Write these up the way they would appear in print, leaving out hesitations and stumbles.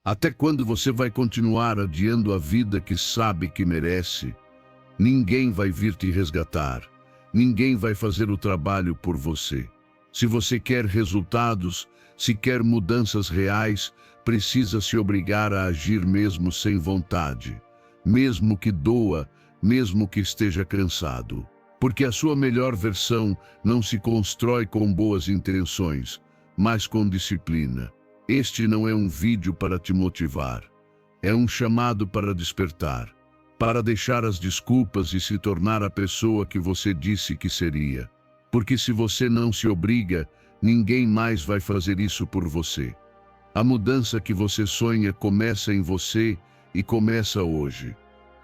Até quando você vai continuar adiando a vida que sabe que merece? Ninguém vai vir te resgatar. Ninguém vai fazer o trabalho por você. Se você quer resultados, se quer mudanças reais, precisa se obrigar a agir mesmo sem vontade. Mesmo que doa, mesmo que esteja cansado. Porque a sua melhor versão não se constrói com boas intenções, mas com disciplina. Este não é um vídeo para te motivar. É um chamado para despertar, para deixar as desculpas e se tornar a pessoa que você disse que seria. Porque se você não se obriga, ninguém mais vai fazer isso por você. A mudança que você sonha começa em você e começa hoje.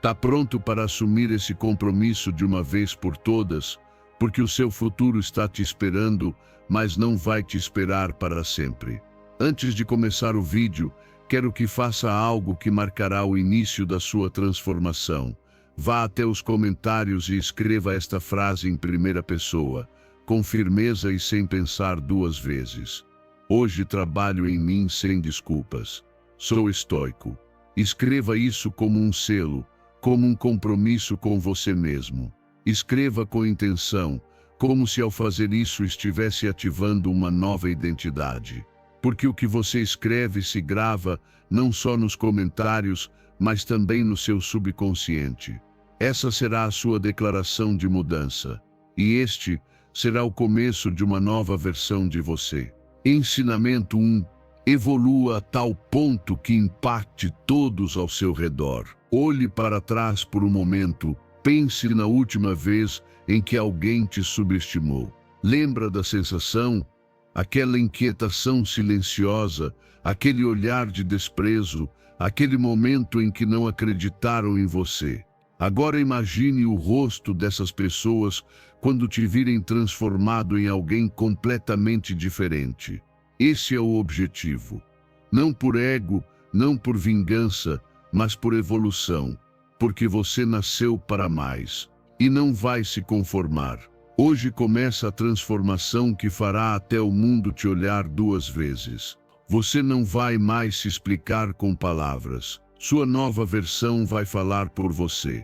Tá pronto para assumir esse compromisso de uma vez por todas? Porque o seu futuro está te esperando, mas não vai te esperar para sempre. Antes de começar o vídeo, quero que faça algo que marcará o início da sua transformação. Vá até os comentários e escreva esta frase em primeira pessoa, com firmeza e sem pensar duas vezes. Hoje trabalho em mim sem desculpas. Sou estoico. Escreva isso como um selo, como um compromisso com você mesmo. Escreva com intenção, como se ao fazer isso estivesse ativando uma nova identidade. Porque o que você escreve se grava não só nos comentários, mas também no seu subconsciente. Essa será a sua declaração de mudança. E este será o começo de uma nova versão de você. Ensinamento 1. Evolua a tal ponto que impacte todos ao seu redor. Olhe para trás por um momento. Pense na última vez em que alguém te subestimou. Lembra da sensação? Aquela inquietação silenciosa, aquele olhar de desprezo, aquele momento em que não acreditaram em você. Agora imagine o rosto dessas pessoas quando te virem transformado em alguém completamente diferente. Esse é o objetivo. Não por ego, não por vingança, mas por evolução. Porque você nasceu para mais. E não vai se conformar. Hoje começa a transformação que fará até o mundo te olhar duas vezes. Você não vai mais se explicar com palavras. Sua nova versão vai falar por você.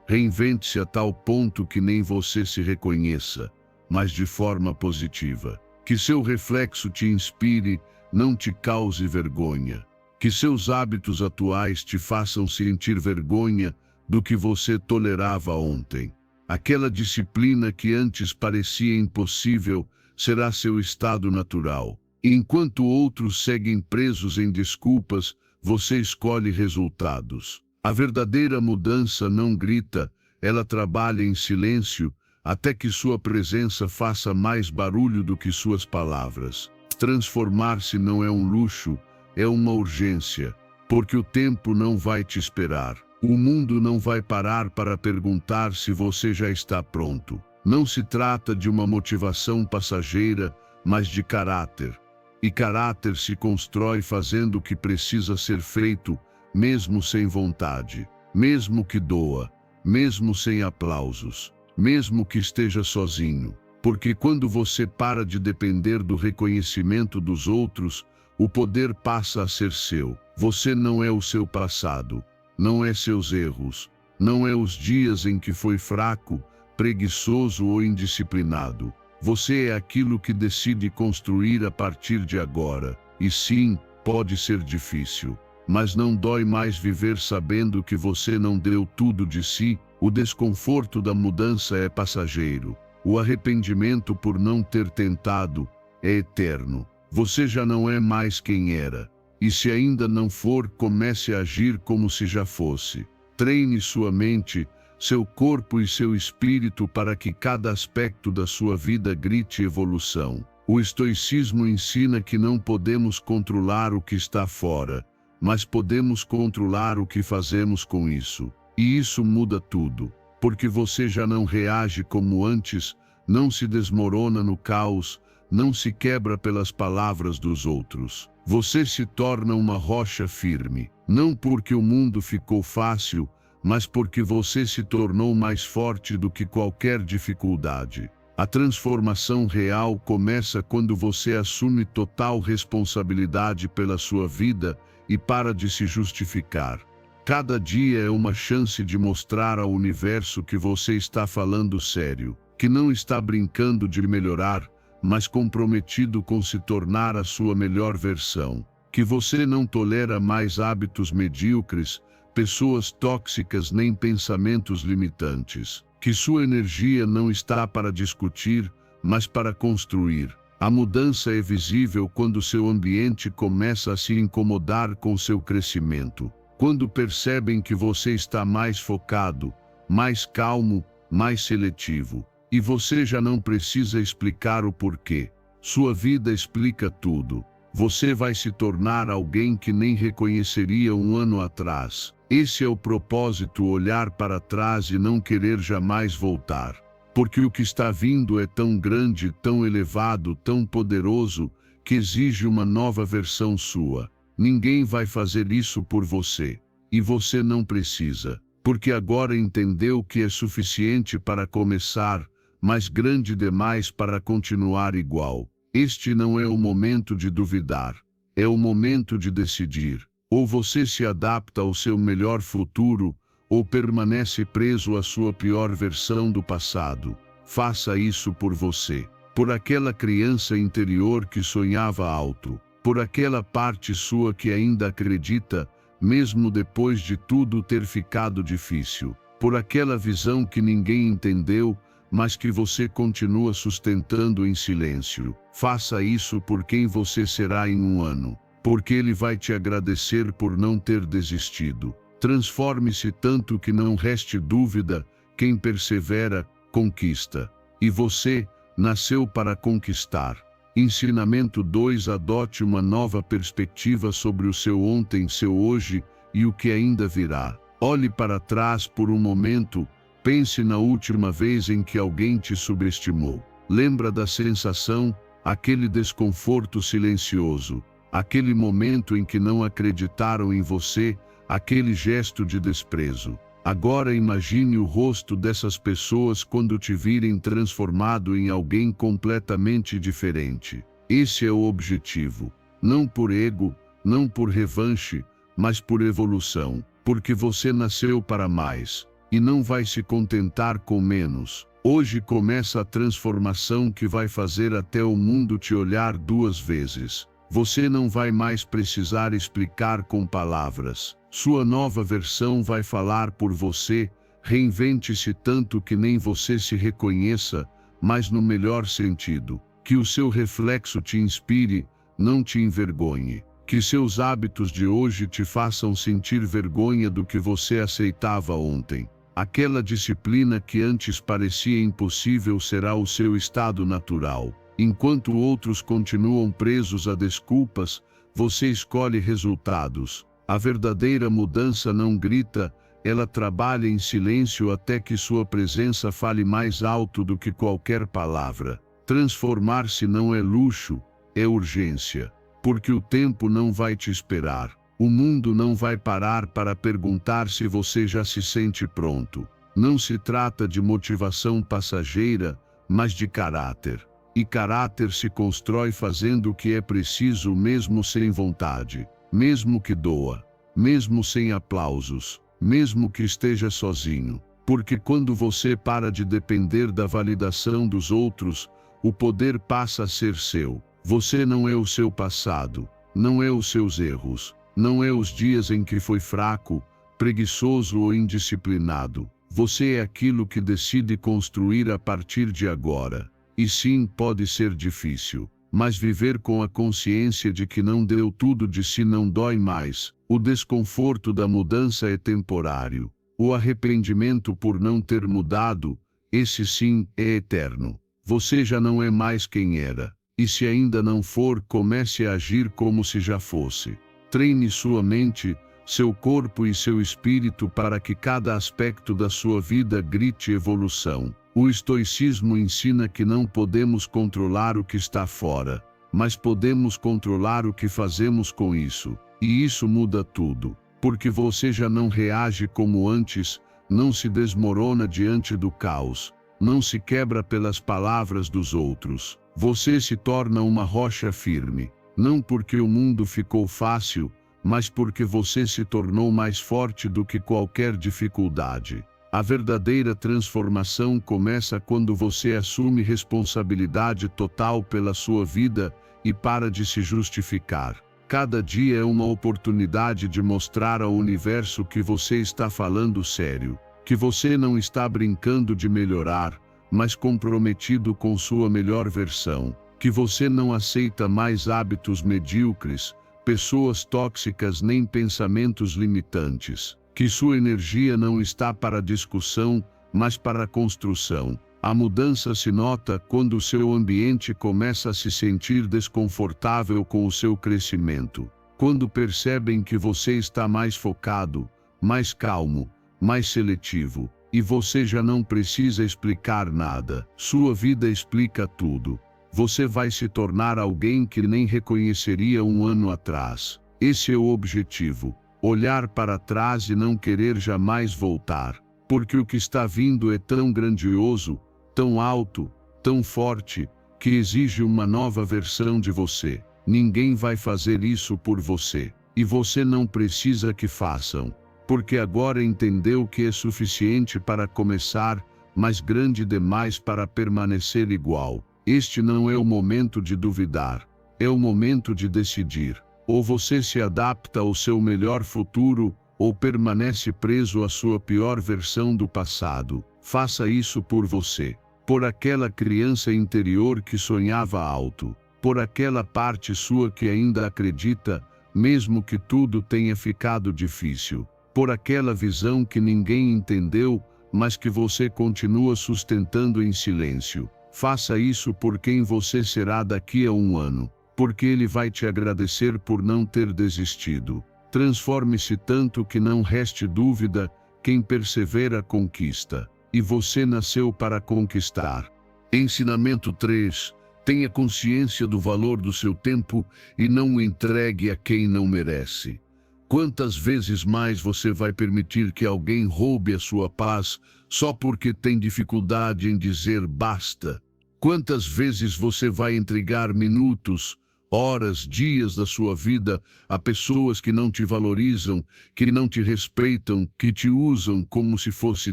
Reinvente-se a tal ponto que nem você se reconheça, mas de forma positiva. Que seu reflexo te inspire, não te cause vergonha. Que seus hábitos atuais te façam sentir vergonha do que você tolerava ontem. Aquela disciplina que antes parecia impossível será seu estado natural. Enquanto outros seguem presos em desculpas, você escolhe resultados. A verdadeira mudança não grita, ela trabalha em silêncio, até que sua presença faça mais barulho do que suas palavras. Transformar-se não é um luxo, é uma urgência, porque o tempo não vai te esperar. O mundo não vai parar para perguntar se você já está pronto. Não se trata de uma motivação passageira, mas de caráter. E caráter se constrói fazendo o que precisa ser feito, mesmo sem vontade, mesmo que doa, mesmo sem aplausos, mesmo que esteja sozinho. Porque quando você para de depender do reconhecimento dos outros, o poder passa a ser seu. Você não é o seu passado, não é seus erros, não é os dias em que foi fraco, preguiçoso ou indisciplinado. Você é aquilo que decide construir a partir de agora. E sim, pode ser difícil. Mas não dói mais viver sabendo que você não deu tudo de si. O desconforto da mudança é passageiro. O arrependimento por não ter tentado é eterno. Você já não é mais quem era. E se ainda não for, comece a agir como se já fosse. Treine sua mente, seu corpo e seu espírito para que cada aspecto da sua vida grite evolução. O estoicismo ensina que não podemos controlar o que está fora, mas podemos controlar o que fazemos com isso. E isso muda tudo, porque você já não reage como antes, não se desmorona no caos, não se quebra pelas palavras dos outros. Você se torna uma rocha firme, não porque o mundo ficou fácil, mas porque você se tornou mais forte do que qualquer dificuldade. A transformação real começa quando você assume total responsabilidade pela sua vida e para de se justificar. Cada dia é uma chance de mostrar ao universo que você está falando sério, que não está brincando de melhorar, mas comprometido com se tornar a sua melhor versão, que você não tolera mais hábitos medíocres, pessoas tóxicas nem pensamentos limitantes, que sua energia não está para discutir, mas para construir. A mudança é visível quando seu ambiente começa a se incomodar com seu crescimento. Quando percebem que você está mais focado, mais calmo, mais seletivo, e você já não precisa explicar o porquê. Sua vida explica tudo. Você vai se tornar alguém que nem reconheceria um ano atrás. Esse é o propósito: olhar para trás e não querer jamais voltar. Porque o que está vindo é tão grande, tão elevado, tão poderoso, que exige uma nova versão sua. Ninguém vai fazer isso por você. E você não precisa, porque agora entendeu que é suficiente para começar, mas grande demais para continuar igual. Este não é o momento de duvidar, é o momento de decidir. Ou você se adapta ao seu melhor futuro, ou permanece preso à sua pior versão do passado. Faça isso por você, por aquela criança interior que sonhava alto, por aquela parte sua que ainda acredita, mesmo depois de tudo ter ficado difícil, por aquela visão que ninguém entendeu, mas que você continua sustentando em silêncio. Faça isso por quem você será em um ano, porque ele vai te agradecer por não ter desistido. Transforme-se tanto que não reste dúvida: quem persevera, conquista. E você nasceu para conquistar. Ensinamento 2: adote uma nova perspectiva sobre o seu ontem, seu hoje e o que ainda virá. Olhe para trás por um momento, pense na última vez em que alguém te subestimou. Lembra da sensação, aquele desconforto silencioso, aquele momento em que não acreditaram em você, aquele gesto de desprezo. Agora imagine o rosto dessas pessoas quando te virem transformado em alguém completamente diferente. Esse é o objetivo. Não por ego, não por revanche, mas por evolução. Porque você nasceu para mais. E não vai se contentar com menos. Hoje começa a transformação que vai fazer até o mundo te olhar duas vezes. Você não vai mais precisar explicar com palavras. Sua nova versão vai falar por você. Reinvente-se tanto que nem você se reconheça, mas no melhor sentido. Que o seu reflexo te inspire, não te envergonhe. Que seus hábitos de hoje te façam sentir vergonha do que você aceitava ontem. Aquela disciplina que antes parecia impossível será o seu estado natural. Enquanto outros continuam presos a desculpas, você escolhe resultados. A verdadeira mudança não grita, ela trabalha em silêncio até que sua presença fale mais alto do que qualquer palavra. Transformar-se não é luxo, é urgência. Porque o tempo não vai te esperar. O mundo não vai parar para perguntar se você já se sente pronto. Não se trata de motivação passageira, mas de caráter. E caráter se constrói fazendo o que é preciso mesmo sem vontade, mesmo que doa, mesmo sem aplausos, mesmo que esteja sozinho. Porque quando você para de depender da validação dos outros, o poder passa a ser seu. Você não é o seu passado, não é os seus erros, não é os dias em que foi fraco, preguiçoso ou indisciplinado. Você é aquilo que decide construir a partir de agora. E sim, pode ser difícil, mas viver com a consciência de que não deu tudo de si não dói mais. O desconforto da mudança é temporário. O arrependimento por não ter mudado, esse sim, é eterno. Você já não é mais quem era. E se ainda não for, comece a agir como se já fosse. Treine sua mente, seu corpo e seu espírito para que cada aspecto da sua vida grite evolução. O estoicismo ensina que não podemos controlar o que está fora, mas podemos controlar o que fazemos com isso. E isso muda tudo, porque você já não reage como antes, não se desmorona diante do caos, não se quebra pelas palavras dos outros. Você se torna uma rocha firme, não porque o mundo ficou fácil, mas porque você se tornou mais forte do que qualquer dificuldade. A verdadeira transformação começa quando você assume responsabilidade total pela sua vida e para de se justificar. Cada dia é uma oportunidade de mostrar ao universo que você está falando sério, que você não está brincando de melhorar, mas comprometido com sua melhor versão, que você não aceita mais hábitos medíocres, pessoas tóxicas nem pensamentos limitantes, que sua energia não está para discussão, mas para construção. A mudança se nota quando o seu ambiente começa a se sentir desconfortável com o seu crescimento, quando percebem que você está mais focado, mais calmo, mais seletivo, e você já não precisa explicar nada. Sua vida explica tudo. Você vai se tornar alguém que nem reconheceria um ano atrás. Esse é o objetivo. Olhar para trás e não querer jamais voltar. Porque o que está vindo é tão grandioso, tão alto, tão forte, que exige uma nova versão de você. Ninguém vai fazer isso por você. E você não precisa que façam. Porque agora entendeu que é suficiente para começar, mas grande demais para permanecer igual. Este não é o momento de duvidar, é o momento de decidir. Ou você se adapta ao seu melhor futuro, ou permanece preso à sua pior versão do passado. Faça isso por você, por aquela criança interior que sonhava alto, por aquela parte sua que ainda acredita, mesmo que tudo tenha ficado difícil, por aquela visão que ninguém entendeu, mas que você continua sustentando em silêncio. Faça isso por quem você será daqui a um ano, porque ele vai te agradecer por não ter desistido. Transforme-se tanto que não reste dúvida, quem persevera conquista, e você nasceu para conquistar. Ensinamento 3. Tenha consciência do valor do seu tempo e não o entregue a quem não merece. Quantas vezes mais você vai permitir que alguém roube a sua paz só porque tem dificuldade em dizer basta? Quantas vezes você vai entregar minutos, horas, dias da sua vida a pessoas que não te valorizam, que não te respeitam, que te usam como se fosse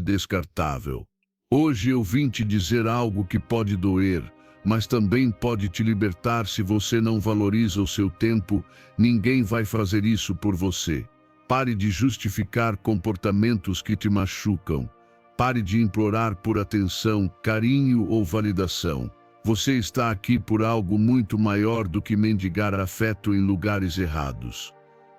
descartável? Hoje eu vim te dizer algo que pode doer, mas também pode te libertar se você não valoriza o seu tempo. Ninguém vai fazer isso por você. Pare de justificar comportamentos que te machucam. Pare de implorar por atenção, carinho ou validação. Você está aqui por algo muito maior do que mendigar afeto em lugares errados.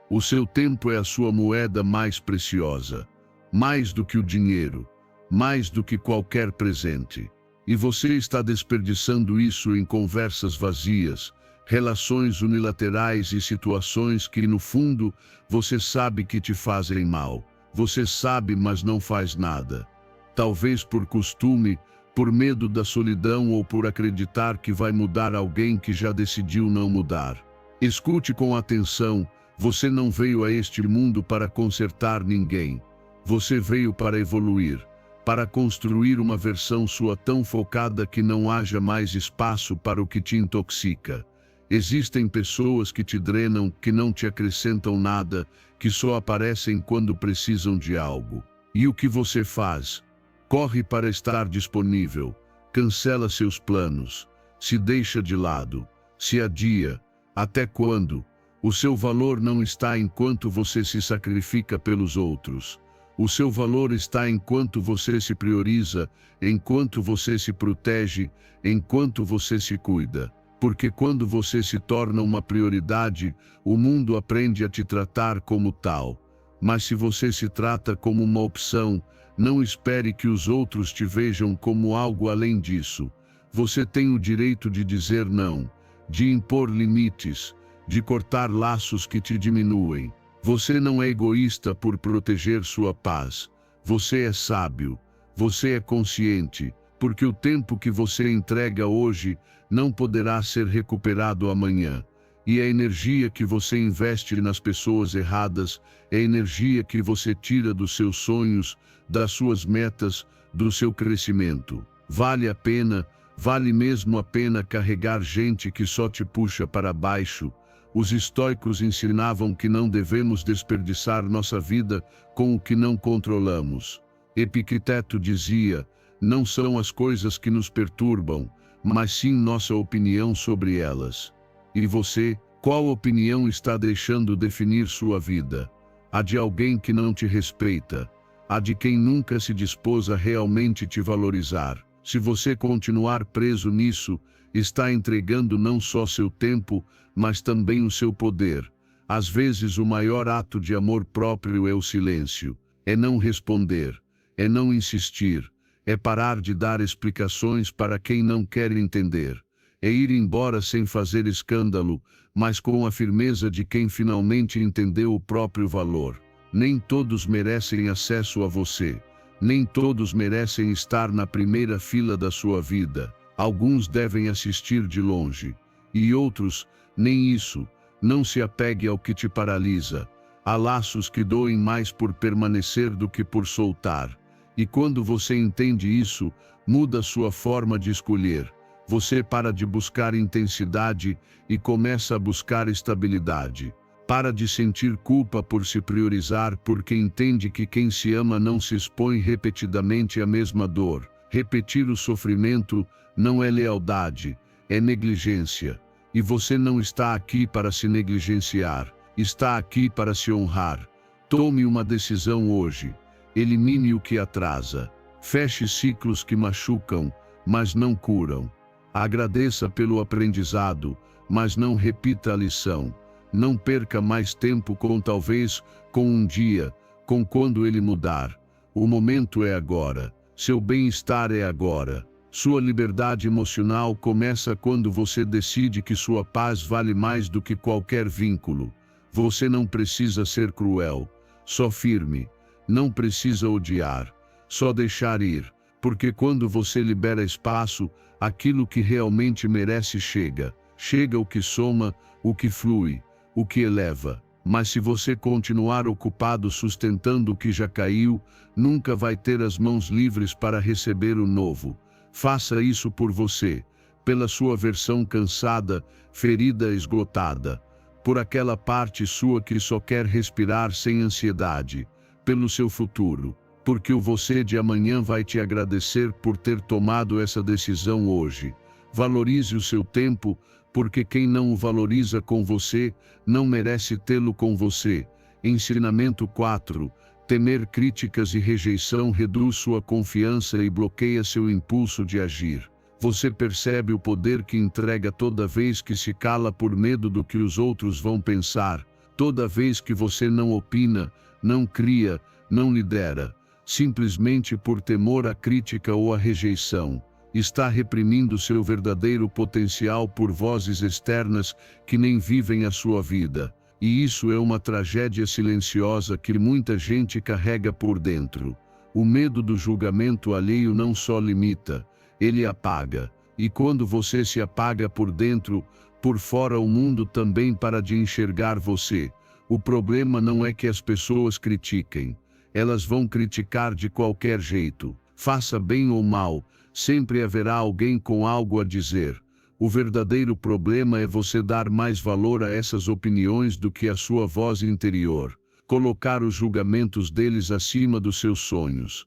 O seu tempo é a sua moeda mais preciosa, mais do que o dinheiro, mais do que qualquer presente. E você está desperdiçando isso em conversas vazias, relações unilaterais e situações que, no fundo, você sabe que te fazem mal. Você sabe, mas não faz nada. Talvez por costume, por medo da solidão ou por acreditar que vai mudar alguém que já decidiu não mudar. Escute com atenção, você não veio a este mundo para consertar ninguém. Você veio para evoluir, para construir uma versão sua tão focada que não haja mais espaço para o que te intoxica. Existem pessoas que te drenam, que não te acrescentam nada, que só aparecem quando precisam de algo. E o que você faz? Corre para estar disponível, cancela seus planos, se deixa de lado, se adia. Até quando? O seu valor não está enquanto você se sacrifica pelos outros. O seu valor está enquanto você se prioriza, enquanto você se protege, enquanto você se cuida. Porque quando você se torna uma prioridade, o mundo aprende a te tratar como tal. Mas se você se trata como uma opção, não espere que os outros te vejam como algo além disso. Você tem o direito de dizer não, de impor limites, de cortar laços que te diminuem. Você não é egoísta por proteger sua paz. Você é sábio. Você é consciente, porque o tempo que você entrega hoje não poderá ser recuperado amanhã. E a energia que você investe nas pessoas erradas é a energia que você tira dos seus sonhos, das suas metas, do seu crescimento. Vale a pena, vale mesmo a pena carregar gente que só te puxa para baixo? Os estoicos ensinavam que não devemos desperdiçar nossa vida com o que não controlamos. Epicteto dizia: não são as coisas que nos perturbam, mas sim nossa opinião sobre elas. E você, qual opinião está deixando definir sua vida? A de alguém que não te respeita? A de quem nunca se dispôs a realmente te valorizar? Se você continuar preso nisso, está entregando não só seu tempo, mas também o seu poder. Às vezes o maior ato de amor próprio é o silêncio. É não responder. É não insistir. É parar de dar explicações para quem não quer entender. É ir embora sem fazer escândalo, mas com a firmeza de quem finalmente entendeu o próprio valor. Nem todos merecem acesso a você. Nem todos merecem estar na primeira fila da sua vida. Alguns devem assistir de longe. E outros, nem isso. Não se apegue ao que te paralisa. Há laços que doem mais por permanecer do que por soltar. E quando você entende isso, muda sua forma de escolher. Você para de buscar intensidade e começa a buscar estabilidade. Para de sentir culpa por se priorizar, porque entende que quem se ama não se expõe repetidamente à mesma dor. Repetir o sofrimento não é lealdade, é negligência. E você não está aqui para se negligenciar, está aqui para se honrar. Tome uma decisão hoje. Elimine o que atrasa. Feche ciclos que machucam, mas não curam. Agradeça pelo aprendizado, mas não repita a lição. Não perca mais tempo com talvez, com um dia, com quando ele mudar. O momento é agora. Seu bem-estar é agora. Sua liberdade emocional começa quando você decide que sua paz vale mais do que qualquer vínculo. Você não precisa ser cruel, só firme. Não precisa odiar, só deixar ir. Porque quando você libera espaço, aquilo que realmente merece chega. Chega o que soma, o que flui, o que eleva. Mas se você continuar ocupado sustentando o que já caiu, nunca vai ter as mãos livres para receber o novo. Faça isso por você, pela sua versão cansada, ferida, esgotada. Por aquela parte sua que só quer respirar sem ansiedade. Pelo seu futuro. Porque o você de amanhã vai te agradecer por ter tomado essa decisão hoje. Valorize o seu tempo, porque quem não o valoriza com você, não merece tê-lo com você. Ensinamento 4. Temer críticas e rejeição reduz sua confiança e bloqueia seu impulso de agir. Você percebe o poder que entrega toda vez que se cala por medo do que os outros vão pensar, toda vez que você não opina, não cria, não lidera, simplesmente por temor à crítica ou à rejeição. Está reprimindo seu verdadeiro potencial por vozes externas que nem vivem a sua vida. E isso é uma tragédia silenciosa que muita gente carrega por dentro. O medo do julgamento alheio não só limita, ele apaga. E quando você se apaga por dentro, por fora o mundo também para de enxergar você. O problema não é que as pessoas critiquem. Elas vão criticar de qualquer jeito. Faça bem ou mal, sempre haverá alguém com algo a dizer. O verdadeiro problema é você dar mais valor a essas opiniões do que a sua voz interior. Colocar os julgamentos deles acima dos seus sonhos.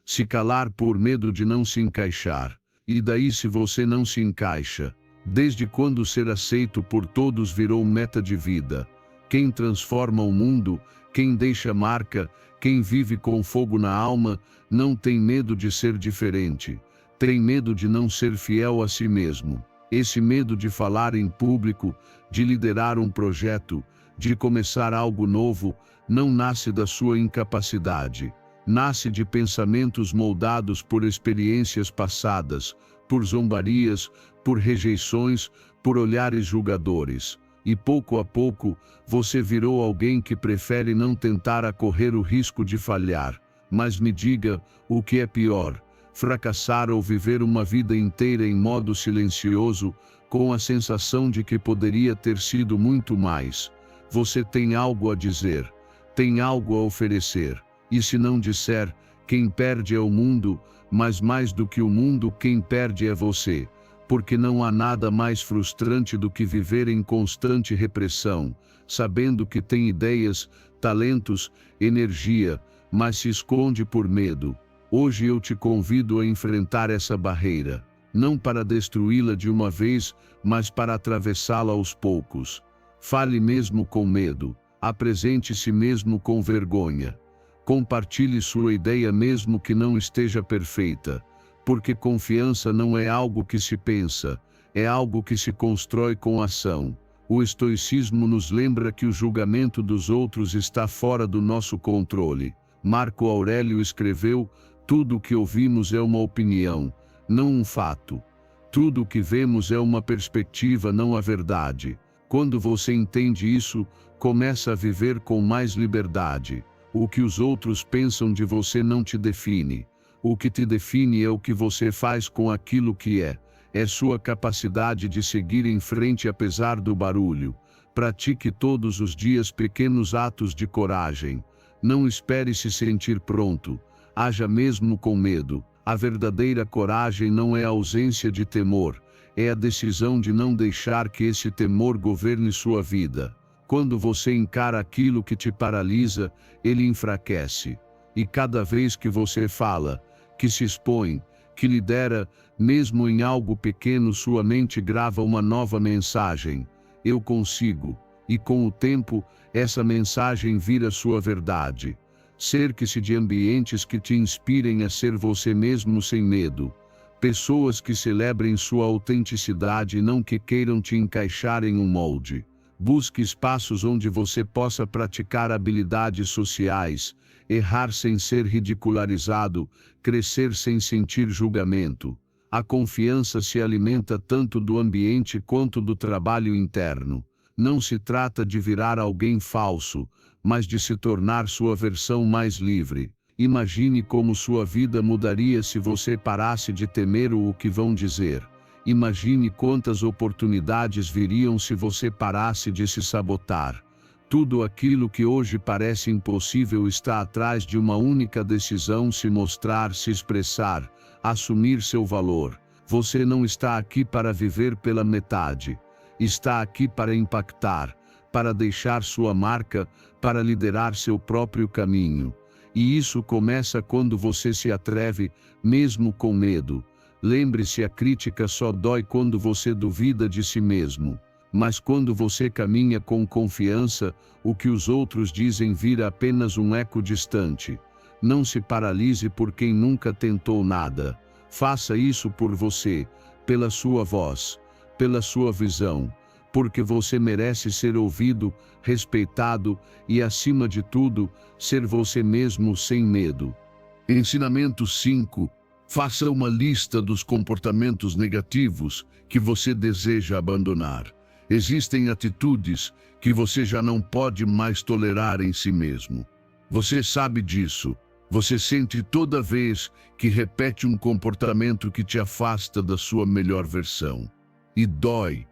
Se calar por medo de não se encaixar. E daí se você não se encaixa? Desde quando ser aceito por todos virou meta de vida? Quem transforma o mundo, quem deixa marca, quem vive com fogo na alma, não tem medo de ser diferente. Tem medo de não ser fiel a si mesmo. Esse medo de falar em público, de liderar um projeto, de começar algo novo, não nasce da sua incapacidade. Nasce de pensamentos moldados por experiências passadas, por zombarias, por rejeições, por olhares julgadores. E pouco a pouco, você virou alguém que prefere não tentar a correr o risco de falhar. Mas me diga, o que é pior? Fracassar ou viver uma vida inteira em modo silencioso, com a sensação de que poderia ter sido muito mais. Você tem algo a dizer, tem algo a oferecer. E se não disser, quem perde é o mundo, mas mais do que o mundo, quem perde é você. porque não há nada mais frustrante do que viver em constante repressão, sabendo que tem ideias, talentos, energia, mas se esconde por medo. Hoje eu te convido a enfrentar essa barreira, não para destruí-la de uma vez, mas para atravessá-la aos poucos. Fale mesmo com medo, apresente-se mesmo com vergonha. Compartilhe sua ideia mesmo que não esteja perfeita, porque confiança não é algo que se pensa, é algo que se constrói com ação. O estoicismo nos lembra que o julgamento dos outros está fora do nosso controle. Marco Aurélio escreveu: tudo o que ouvimos é uma opinião, não um fato. Tudo o que vemos é uma perspectiva, não a verdade. Quando você entende isso, começa a viver com mais liberdade. O que os outros pensam de você não te define. O que te define é o que você faz com aquilo que é. É sua capacidade de seguir em frente apesar do barulho. Pratique todos os dias pequenos atos de coragem. Não espere se sentir pronto. Haja mesmo com medo. A verdadeira coragem não é a ausência de temor, é a decisão de não deixar que esse temor governe sua vida. Quando você encara aquilo que te paralisa, ele enfraquece. E cada vez que você fala, que se expõe, que lidera, mesmo em algo pequeno, sua mente grava uma nova mensagem: eu consigo. E com o tempo, essa mensagem vira sua verdade. Cerque-se de ambientes que te inspirem a ser você mesmo sem medo. Pessoas que celebrem sua autenticidade e não que queiram te encaixar em um molde. Busque espaços onde você possa praticar habilidades sociais, errar sem ser ridicularizado, crescer sem sentir julgamento. A confiança se alimenta tanto do ambiente quanto do trabalho interno. Não se trata de virar alguém falso, mas de se tornar sua versão mais livre. Imagine como sua vida mudaria se você parasse de temer o que vão dizer. Imagine quantas oportunidades viriam se você parasse de se sabotar. Tudo aquilo que hoje parece impossível está atrás de uma única decisão: se mostrar, se expressar, assumir seu valor. Você não está aqui para viver pela metade. Está aqui para impactar, para deixar sua marca, para liderar seu próprio caminho. E isso começa quando você se atreve, mesmo com medo. Lembre-se, a crítica só dói quando você duvida de si mesmo. Mas quando você caminha com confiança, o que os outros dizem vira apenas um eco distante. Não se paralise por quem nunca tentou nada. Faça isso por você, pela sua voz, pela sua visão, porque você merece ser ouvido, respeitado e, acima de tudo, ser você mesmo sem medo. Ensinamento 5. Faça uma lista dos comportamentos negativos que você deseja abandonar. Existem atitudes que você já não pode mais tolerar em si mesmo. Você sabe disso. Você sente toda vez que repete um comportamento que te afasta da sua melhor versão. E dói,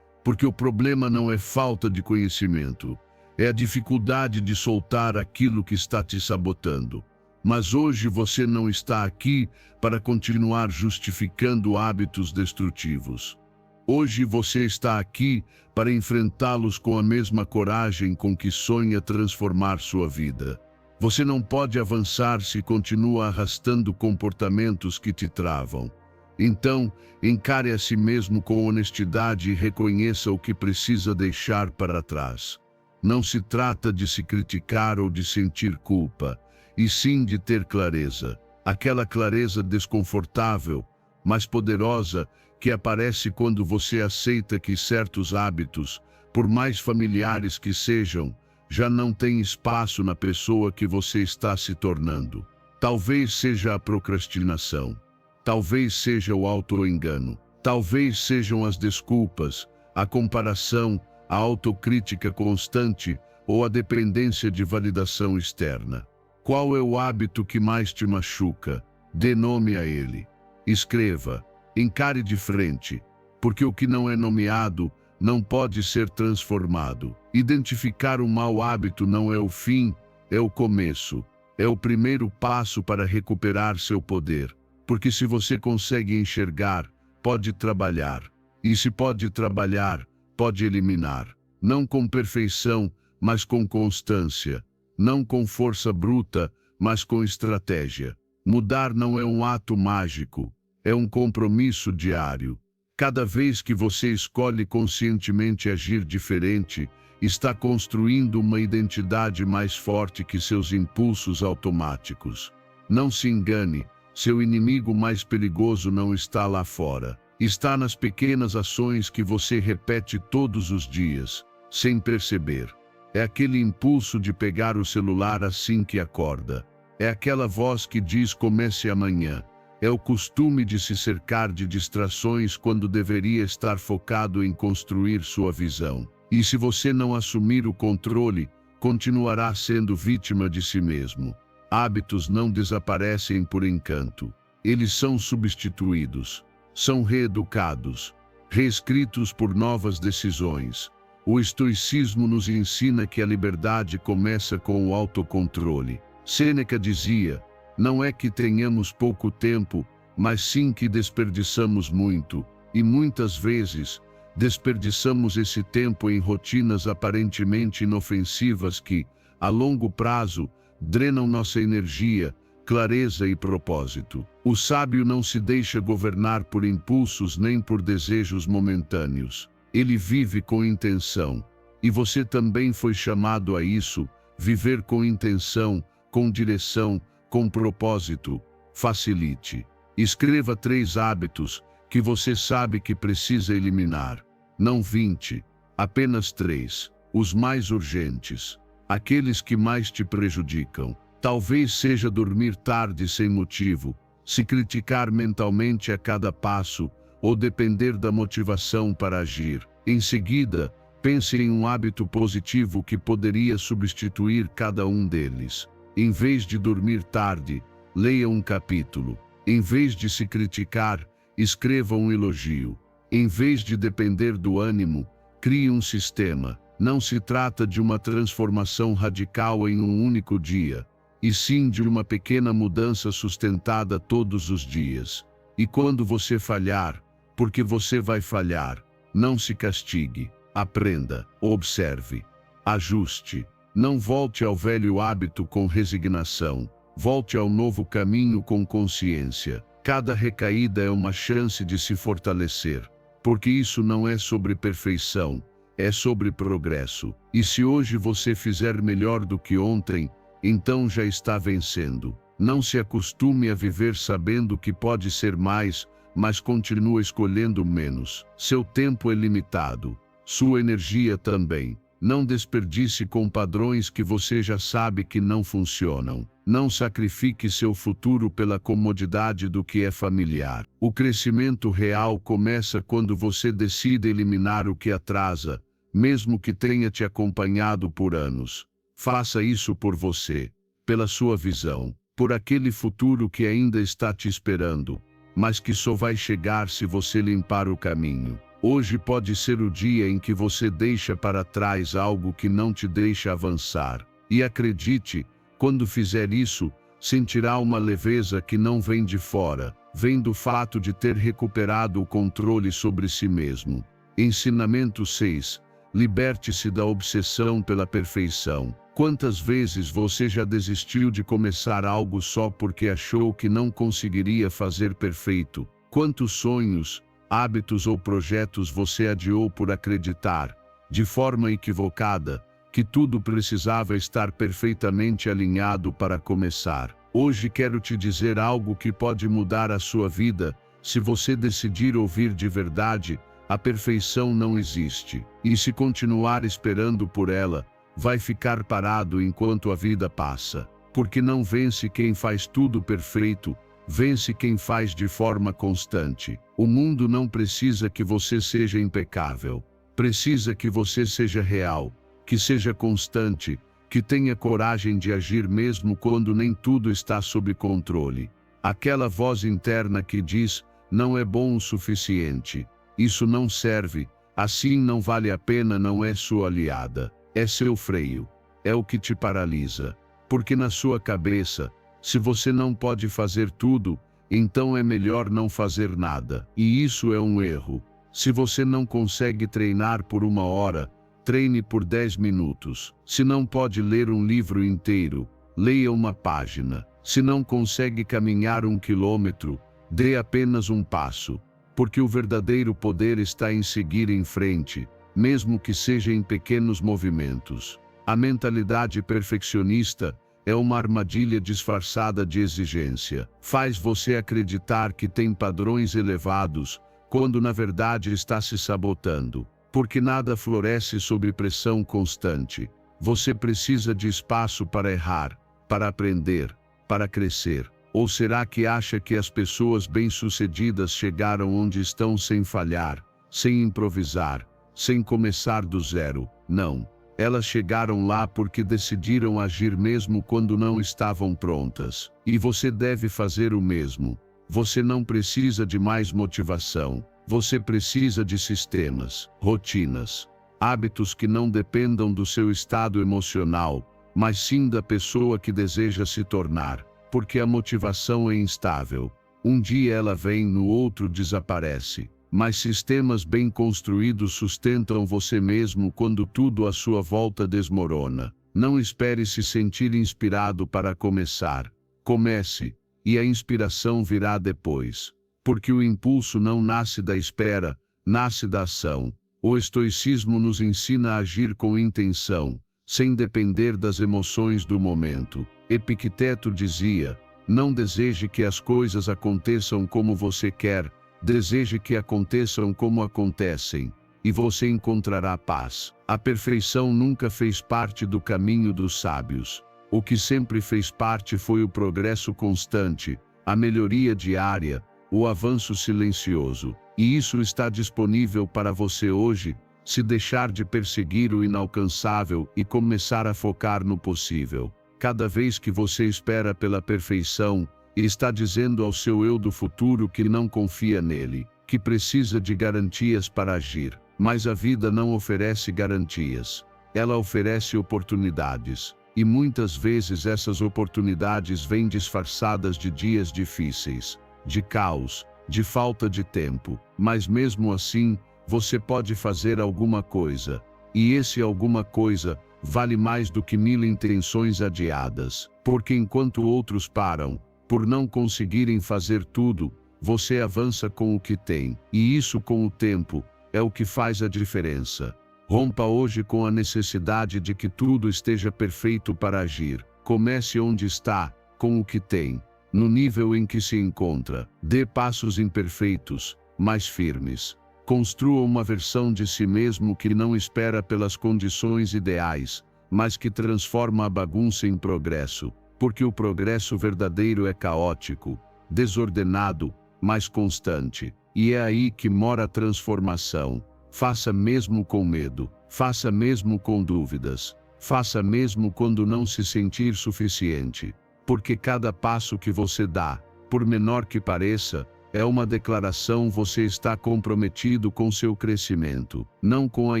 porque o problema não é falta de conhecimento, é a dificuldade de soltar aquilo que está te sabotando. Mas hoje você não está aqui para continuar justificando hábitos destrutivos. Hoje você está aqui para enfrentá-los com a mesma coragem com que sonha transformar sua vida. Você não pode avançar se continua arrastando comportamentos que te travam. Então, encare a si mesmo com honestidade e reconheça o que precisa deixar para trás. Não se trata de se criticar ou de sentir culpa, e sim de ter clareza. Aquela clareza desconfortável, mas poderosa, que aparece quando você aceita que certos hábitos, por mais familiares que sejam, já não têm espaço na pessoa que você está se tornando. Talvez seja a procrastinação. Talvez seja o auto-engano. Talvez sejam as desculpas, a comparação, a autocrítica constante ou a dependência de validação externa. Qual é o hábito que mais te machuca? Dê nome a ele. Escreva. Encare de frente, porque o que não é nomeado não pode ser transformado. Identificar um mau hábito não é o fim, é o começo. É o primeiro passo para recuperar seu poder. Porque se você consegue enxergar, pode trabalhar. E se pode trabalhar, pode eliminar. Não com perfeição, mas com constância. Não com força bruta, mas com estratégia. Mudar não é um ato mágico, é um compromisso diário. Cada vez que você escolhe conscientemente agir diferente, está construindo uma identidade mais forte que seus impulsos automáticos. Não se engane, seu inimigo mais perigoso não está lá fora. Está nas pequenas ações que você repete todos os dias, sem perceber. É aquele impulso de pegar o celular assim que acorda. É aquela voz que diz comece amanhã. É o costume de se cercar de distrações quando deveria estar focado em construir sua visão. E se você não assumir o controle, continuará sendo vítima de si mesmo. Hábitos não desaparecem por encanto. Eles são substituídos, são reeducados, reescritos por novas decisões. O estoicismo nos ensina que a liberdade começa com o autocontrole. Sêneca dizia, não é que tenhamos pouco tempo, mas sim que desperdiçamos muito, e muitas vezes, desperdiçamos esse tempo em rotinas aparentemente inofensivas que, a longo prazo, drenam nossa energia, clareza e propósito. O sábio não se deixa governar por impulsos nem por desejos momentâneos. Ele vive com intenção. E você também foi chamado a isso, viver com intenção, com direção, com propósito. Facilite. Escreva 3 hábitos que você sabe que precisa eliminar. Não 20, apenas 3. Os mais urgentes. Aqueles que mais te prejudicam. Talvez seja dormir tarde sem motivo, se criticar mentalmente a cada passo, ou depender da motivação para agir. Em seguida, pense em um hábito positivo que poderia substituir cada um deles. Em vez de dormir tarde, leia um capítulo. Em vez de se criticar, escreva um elogio. Em vez de depender do ânimo, crie um sistema. Não se trata de uma transformação radical em um único dia, e sim de uma pequena mudança sustentada todos os dias. E quando você falhar, porque você vai falhar, não se castigue, aprenda, observe, ajuste. Não volte ao velho hábito com resignação, volte ao novo caminho com consciência. Cada recaída é uma chance de se fortalecer, porque isso não é sobre perfeição, é sobre progresso. E se hoje você fizer melhor do que ontem, então já está vencendo. Não se acostume a viver sabendo que pode ser mais, mas continua escolhendo menos. Seu tempo é limitado, sua energia também. Não desperdice com padrões que você já sabe que não funcionam. Não sacrifique seu futuro pela comodidade do que é familiar. O crescimento real começa quando você decide eliminar o que atrasa, mesmo que tenha te acompanhado por anos. Faça isso por você, pela sua visão, por aquele futuro que ainda está te esperando, mas que só vai chegar se você limpar o caminho. Hoje pode ser o dia em que você deixa para trás algo que não te deixa avançar. E acredite, quando fizer isso, sentirá uma leveza que não vem de fora, vem do fato de ter recuperado o controle sobre si mesmo. Ensinamento 6. Liberte-se da obsessão pela perfeição. Quantas vezes você já desistiu de começar algo só porque achou que não conseguiria fazer perfeito? Quantos sonhos, hábitos ou projetos você adiou por acreditar, de forma equivocada, que tudo precisava estar perfeitamente alinhado para começar? Hoje quero te dizer algo que pode mudar a sua vida, se você decidir ouvir de verdade. A perfeição não existe, e se continuar esperando por ela, vai ficar parado enquanto a vida passa. Porque não vence quem faz tudo perfeito, vence quem faz de forma constante. O mundo não precisa que você seja impecável, precisa que você seja real, que seja constante, que tenha coragem de agir mesmo quando nem tudo está sob controle. Aquela voz interna que diz, não é bom o suficiente, isso não serve, assim não vale a pena, não é sua aliada, é seu freio, é o que te paralisa. Porque na sua cabeça, se você não pode fazer tudo, então é melhor não fazer nada. E isso é um erro. Se você não consegue treinar por 1 hora, treine por 10 minutos. Se não pode ler um livro inteiro, leia uma página. Se não consegue caminhar 1 quilômetro, dê apenas um passo. Porque o verdadeiro poder está em seguir em frente, mesmo que seja em pequenos movimentos. A mentalidade perfeccionista é uma armadilha disfarçada de exigência. Faz você acreditar que tem padrões elevados, quando na verdade está se sabotando. Porque nada floresce sob pressão constante. Você precisa de espaço para errar, para aprender, para crescer. Ou será que acha que as pessoas bem-sucedidas chegaram onde estão sem falhar, sem improvisar, sem começar do zero? Não. Elas chegaram lá porque decidiram agir mesmo quando não estavam prontas. E você deve fazer o mesmo. Você não precisa de mais motivação. Você precisa de sistemas, rotinas, hábitos que não dependam do seu estado emocional, mas sim da pessoa que deseja se tornar. Porque a motivação é instável. Um dia ela vem, no outro desaparece. Mas sistemas bem construídos sustentam você mesmo quando tudo à sua volta desmorona. Não espere se sentir inspirado para começar. Comece, e a inspiração virá depois. Porque o impulso não nasce da espera, nasce da ação. O estoicismo nos ensina a agir com intenção, sem depender das emoções do momento. Epicteto dizia: não deseje que as coisas aconteçam como você quer, deseje que aconteçam como acontecem, e você encontrará paz. A perfeição nunca fez parte do caminho dos sábios. O que sempre fez parte foi o progresso constante, a melhoria diária, o avanço silencioso. E isso está disponível para você hoje, se deixar de perseguir o inalcançável e começar a focar no possível. Cada vez que você espera pela perfeição, está dizendo ao seu eu do futuro que não confia nele, que precisa de garantias para agir. Mas a vida não oferece garantias. Ela oferece oportunidades. E muitas vezes essas oportunidades vêm disfarçadas de dias difíceis, de caos, de falta de tempo. Mas mesmo assim, você pode fazer alguma coisa. E esse alguma coisa vale mais do que 1000 intenções adiadas. Porque enquanto outros param, por não conseguirem fazer tudo, você avança com o que tem. E isso, com o tempo, é o que faz a diferença. Rompa hoje com a necessidade de que tudo esteja perfeito para agir. Comece onde está, com o que tem, no nível em que se encontra. Dê passos imperfeitos, mas firmes. Construa uma versão de si mesmo que não espera pelas condições ideais, mas que transforma a bagunça em progresso. Porque o progresso verdadeiro é caótico, desordenado, mas constante. E é aí que mora a transformação. Faça mesmo com medo, faça mesmo com dúvidas, faça mesmo quando não se sentir suficiente. Porque cada passo que você dá, por menor que pareça, é uma declaração. Você está comprometido com seu crescimento, não com a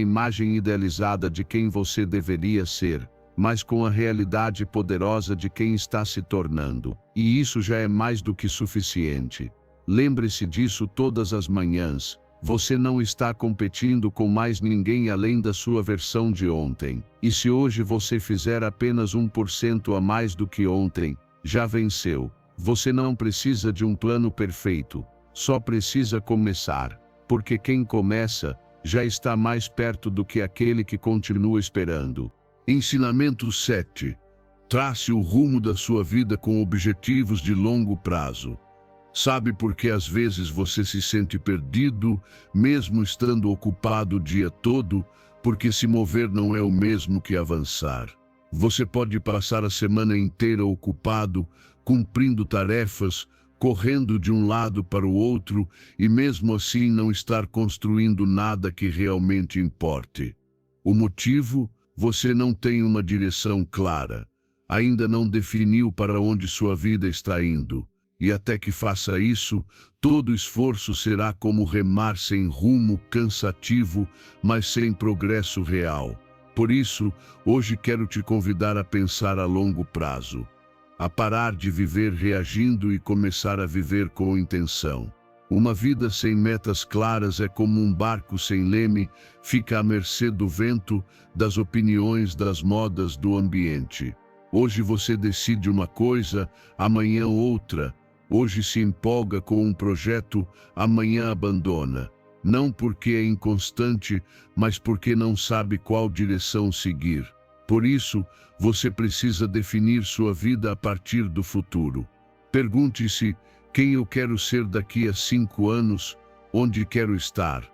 imagem idealizada de quem você deveria ser, mas com a realidade poderosa de quem está se tornando. E isso já é mais do que suficiente. Lembre-se disso todas as manhãs. Você não está competindo com mais ninguém além da sua versão de ontem. E se hoje você fizer apenas 1% a mais do que ontem, já venceu. Você não precisa de um plano perfeito, só precisa começar. Porque quem começa, já está mais perto do que aquele que continua esperando. Ensinamento 7. Trace o rumo da sua vida com objetivos de longo prazo. Sabe por que às vezes você se sente perdido, mesmo estando ocupado o dia todo? Porque se mover não é o mesmo que avançar. Você pode passar a semana inteira ocupado, cumprindo tarefas, correndo de um lado para o outro, e mesmo assim não estar construindo nada que realmente importe. O motivo? Você não tem uma direção clara. Ainda não definiu para onde sua vida está indo. E até que faça isso, todo esforço será como remar sem rumo, cansativo, mas sem progresso real. Por isso, hoje quero te convidar a pensar a longo prazo. a parar de viver reagindo e começar a viver com intenção. Uma vida sem metas claras é como um barco sem leme, fica à mercê do vento, das opiniões, das modas, do ambiente. Hoje você decide uma coisa, amanhã outra. Hoje se empolga com um projeto, amanhã abandona. Não porque é inconstante, mas porque não sabe qual direção seguir. Por isso, você precisa definir sua vida a partir do futuro. Pergunte-se: quem eu quero ser daqui a 5 anos? Onde quero estar?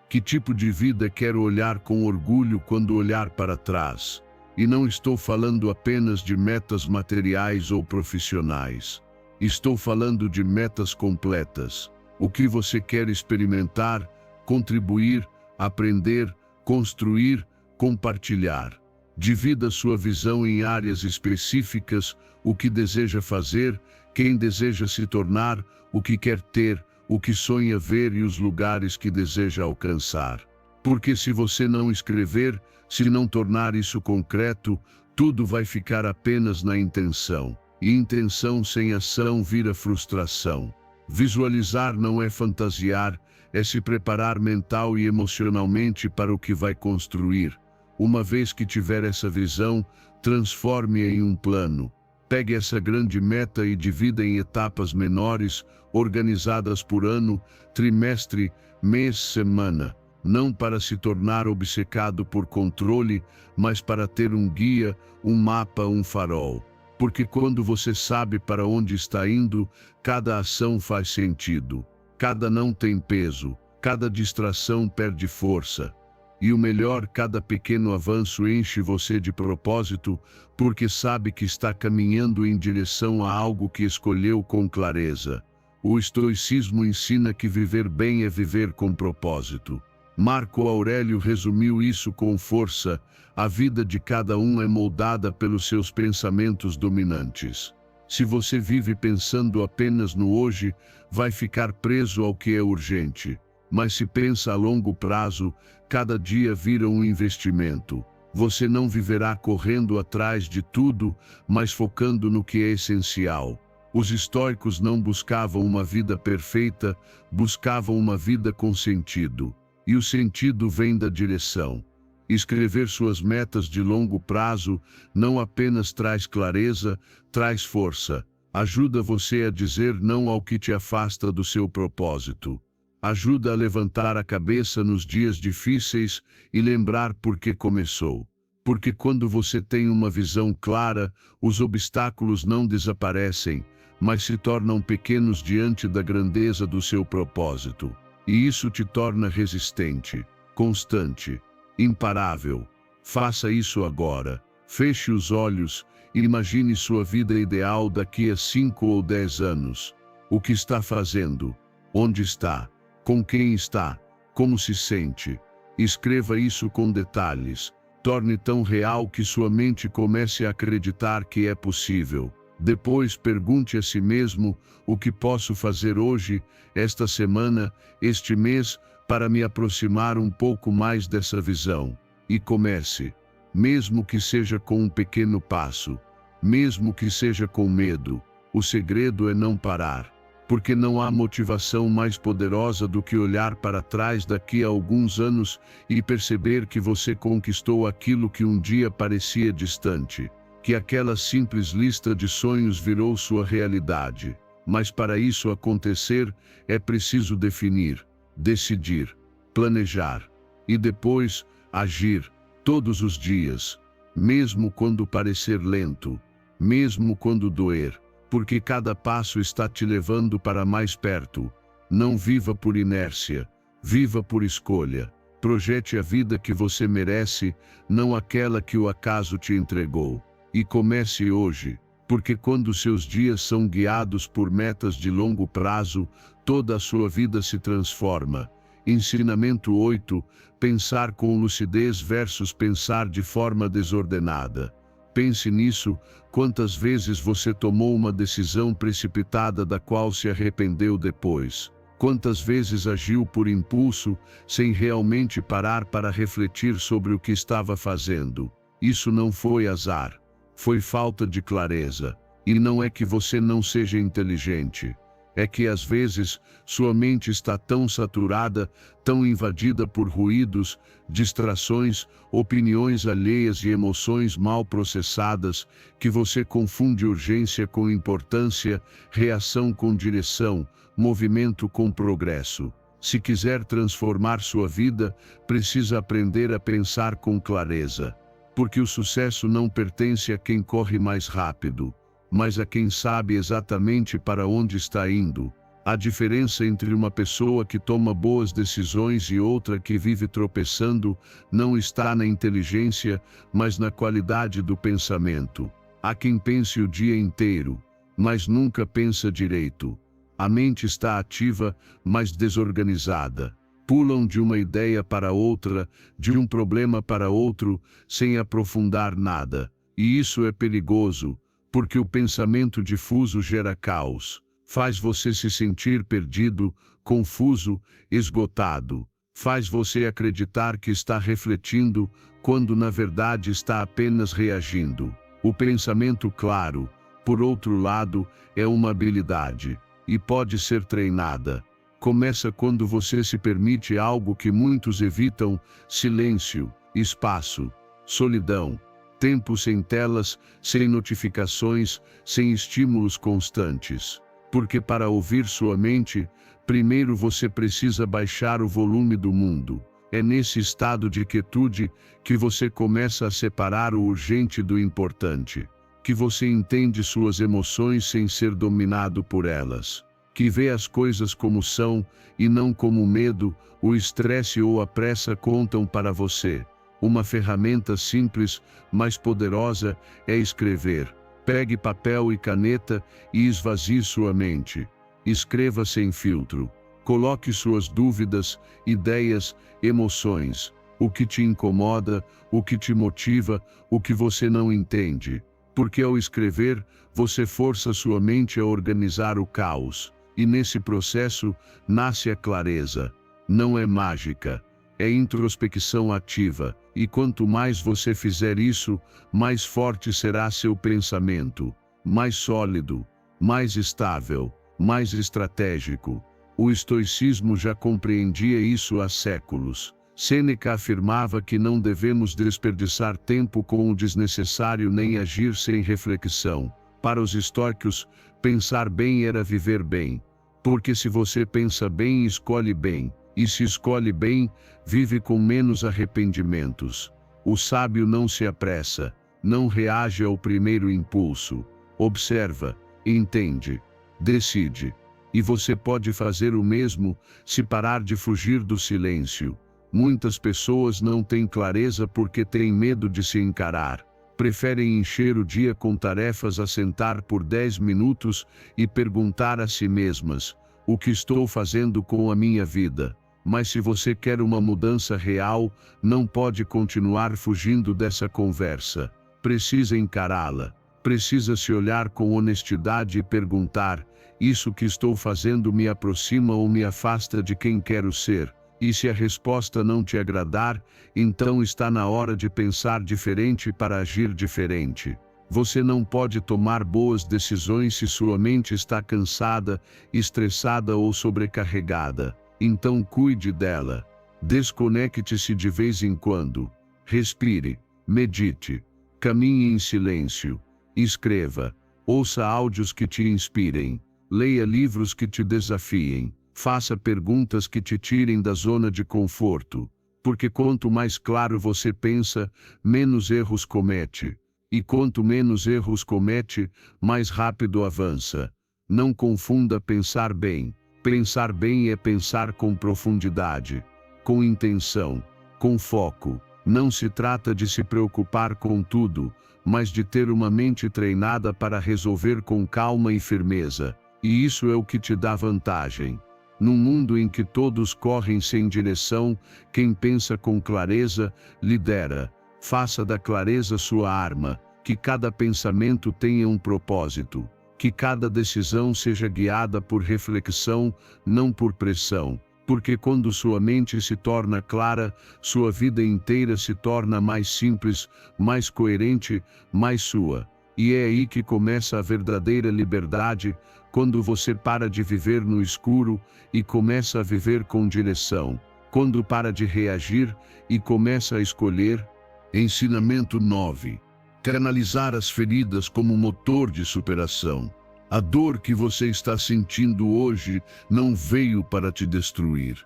Que tipo de vida quero olhar com orgulho quando olhar para trás? E não estou falando apenas de metas materiais ou profissionais. Estou falando de metas completas. O que você quer experimentar, contribuir, aprender, construir, compartilhar. Divida sua visão em áreas específicas, o que deseja fazer, quem deseja se tornar, o que quer ter, o que sonha ver e os lugares que deseja alcançar. Porque se você não escrever, se não tornar isso concreto, tudo vai ficar apenas na intenção. E intenção sem ação vira frustração. Visualizar não é fantasiar, é se preparar mental e emocionalmente para o que vai construir. Uma vez que tiver essa visão, transforme-a em um plano. Pegue essa grande meta e divida em etapas menores, organizadas por ano, trimestre, mês, semana. Não para se tornar obcecado por controle, mas para ter um guia, um mapa, um farol. Porque quando você sabe para onde está indo, cada ação faz sentido. Cada não tem peso, cada distração perde força. E o melhor, cada pequeno avanço enche você de propósito, porque sabe que está caminhando em direção a algo que escolheu com clareza. O estoicismo ensina que viver bem é viver com propósito. Marco Aurélio resumiu isso com força: a vida de cada um é moldada pelos seus pensamentos dominantes. Se você vive pensando apenas no hoje, vai ficar preso ao que é urgente. Mas se pensa a longo prazo, cada dia vira um investimento. Você não viverá correndo atrás de tudo, mas focando no que é essencial. Os estoicos não buscavam uma vida perfeita, buscavam uma vida com sentido. E o sentido vem da direção. Escrever suas metas de longo prazo não apenas traz clareza, traz força. Ajuda você a dizer não ao que te afasta do seu propósito. Ajuda a levantar a cabeça nos dias difíceis e lembrar por que começou. Porque quando você tem uma visão clara, os obstáculos não desaparecem, mas se tornam pequenos diante da grandeza do seu propósito. E isso te torna resistente, constante, imparável. Faça isso agora. Feche os olhos e imagine sua vida ideal daqui a 5 ou 10 anos. O que está fazendo? Onde está? Com quem está? Como se sente? Escreva isso com detalhes. Torne tão real que sua mente comece a acreditar que é possível. Depois pergunte a si mesmo: o que posso fazer hoje, esta semana, este mês, para me aproximar um pouco mais dessa visão? E comece. Mesmo que seja com um pequeno passo. Mesmo que seja com medo. O segredo é não parar. Porque não há motivação mais poderosa do que olhar para trás daqui a alguns anos e perceber que você conquistou aquilo que um dia parecia distante, que aquela simples lista de sonhos virou sua realidade. Mas para isso acontecer, é preciso definir, decidir, planejar e depois agir todos os dias, mesmo quando parecer lento, mesmo quando doer. Porque cada passo está te levando para mais perto. Não viva por inércia, viva por escolha. Projete a vida que você merece, não aquela que o acaso te entregou. E comece hoje, porque quando seus dias são guiados por metas de longo prazo, toda a sua vida se transforma. Ensinamento 8. Pensar com lucidez versus pensar de forma desordenada. Pense nisso: quantas vezes você tomou uma decisão precipitada da qual se arrependeu depois? Quantas vezes agiu por impulso, sem realmente parar para refletir sobre o que estava fazendo? Isso não foi azar, foi falta de clareza. E não é que você não seja inteligente. É que às vezes sua mente está tão saturada, tão invadida por ruídos, distrações, opiniões alheias e emoções mal processadas, que você confunde urgência com importância, reação com direção, movimento com progresso. Se quiser transformar sua vida, precisa aprender a pensar com clareza. Porque o sucesso não pertence a quem corre mais rápido, mas a quem sabe exatamente para onde está indo. A diferença entre uma pessoa que toma boas decisões e outra que vive tropeçando não está na inteligência, mas na qualidade do pensamento. Há quem pense o dia inteiro, mas nunca pensa direito. A mente está ativa, mas desorganizada. Pulam de uma ideia para outra, de um problema para outro, sem aprofundar nada. E isso é perigoso, porque o pensamento difuso gera caos, faz você se sentir perdido, confuso, esgotado, faz você acreditar que está refletindo, quando na verdade está apenas reagindo. O pensamento claro, por outro lado, é uma habilidade, e pode ser treinada. Começa quando você se permite algo que muitos evitam: silêncio, espaço, solidão. Tempo sem telas, sem notificações, sem estímulos constantes. Porque para ouvir sua mente, primeiro você precisa baixar o volume do mundo. É nesse estado de quietude que você começa a separar o urgente do importante. Que você entende suas emoções sem ser dominado por elas. Que vê as coisas como são, e não como o medo, o estresse ou a pressa contam para você. Uma ferramenta simples, mas poderosa, é escrever. Pegue papel e caneta e esvazie sua mente. Escreva sem filtro. Coloque suas dúvidas, ideias, emoções, o que te incomoda, o que te motiva, o que você não entende. Porque ao escrever, você força sua mente a organizar o caos. E nesse processo, nasce a clareza. Não é mágica. É introspecção ativa, e quanto mais você fizer isso, mais forte será seu pensamento, mais sólido, mais estável, mais estratégico. O estoicismo já compreendia isso há séculos. Sêneca afirmava que não devemos desperdiçar tempo com o desnecessário nem agir sem reflexão. Para os estoicos, pensar bem era viver bem. Porque se você pensa bem, escolhe bem. E se escolhe bem, vive com menos arrependimentos. O sábio não se apressa, não reage ao primeiro impulso. Observa, entende, decide. E você pode fazer o mesmo se parar de fugir do silêncio. Muitas pessoas não têm clareza porque têm medo de se encarar. Preferem encher o dia com tarefas a sentar por 10 minutos e perguntar a si mesmas: o que estou fazendo com a minha vida? Mas se você quer uma mudança real, não pode continuar fugindo dessa conversa. Precisa encará-la. Precisa se olhar com honestidade e perguntar: isso que estou fazendo me aproxima ou me afasta de quem quero ser? E se a resposta não te agradar, então está na hora de pensar diferente para agir diferente. Você não pode tomar boas decisões se sua mente está cansada, estressada ou sobrecarregada. Então cuide dela. Desconecte-se de vez em quando. Respire, medite, caminhe em silêncio, escreva, ouça áudios que te inspirem, leia livros que te desafiem, faça perguntas que te tirem da zona de conforto. Porque quanto mais claro você pensa, menos erros comete. E quanto menos erros comete, mais rápido avança. Não confunda pensar bem. Pensar bem é pensar com profundidade, com intenção, com foco. Não se trata de se preocupar com tudo, mas de ter uma mente treinada para resolver com calma e firmeza. E isso é o que te dá vantagem. Num mundo em que todos correm sem direção, quem pensa com clareza, lidera. Faça da clareza sua arma, que cada pensamento tenha um propósito. Que cada decisão seja guiada por reflexão, não por pressão. Porque quando sua mente se torna clara, sua vida inteira se torna mais simples, mais coerente, mais sua. E é aí que começa a verdadeira liberdade, quando você para de viver no escuro e começa a viver com direção. Quando para de reagir e começa a escolher. Ensinamento 9. Canalizar as feridas como motor de superação. A dor que você está sentindo hoje não veio para te destruir.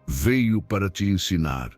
Veio para te ensinar.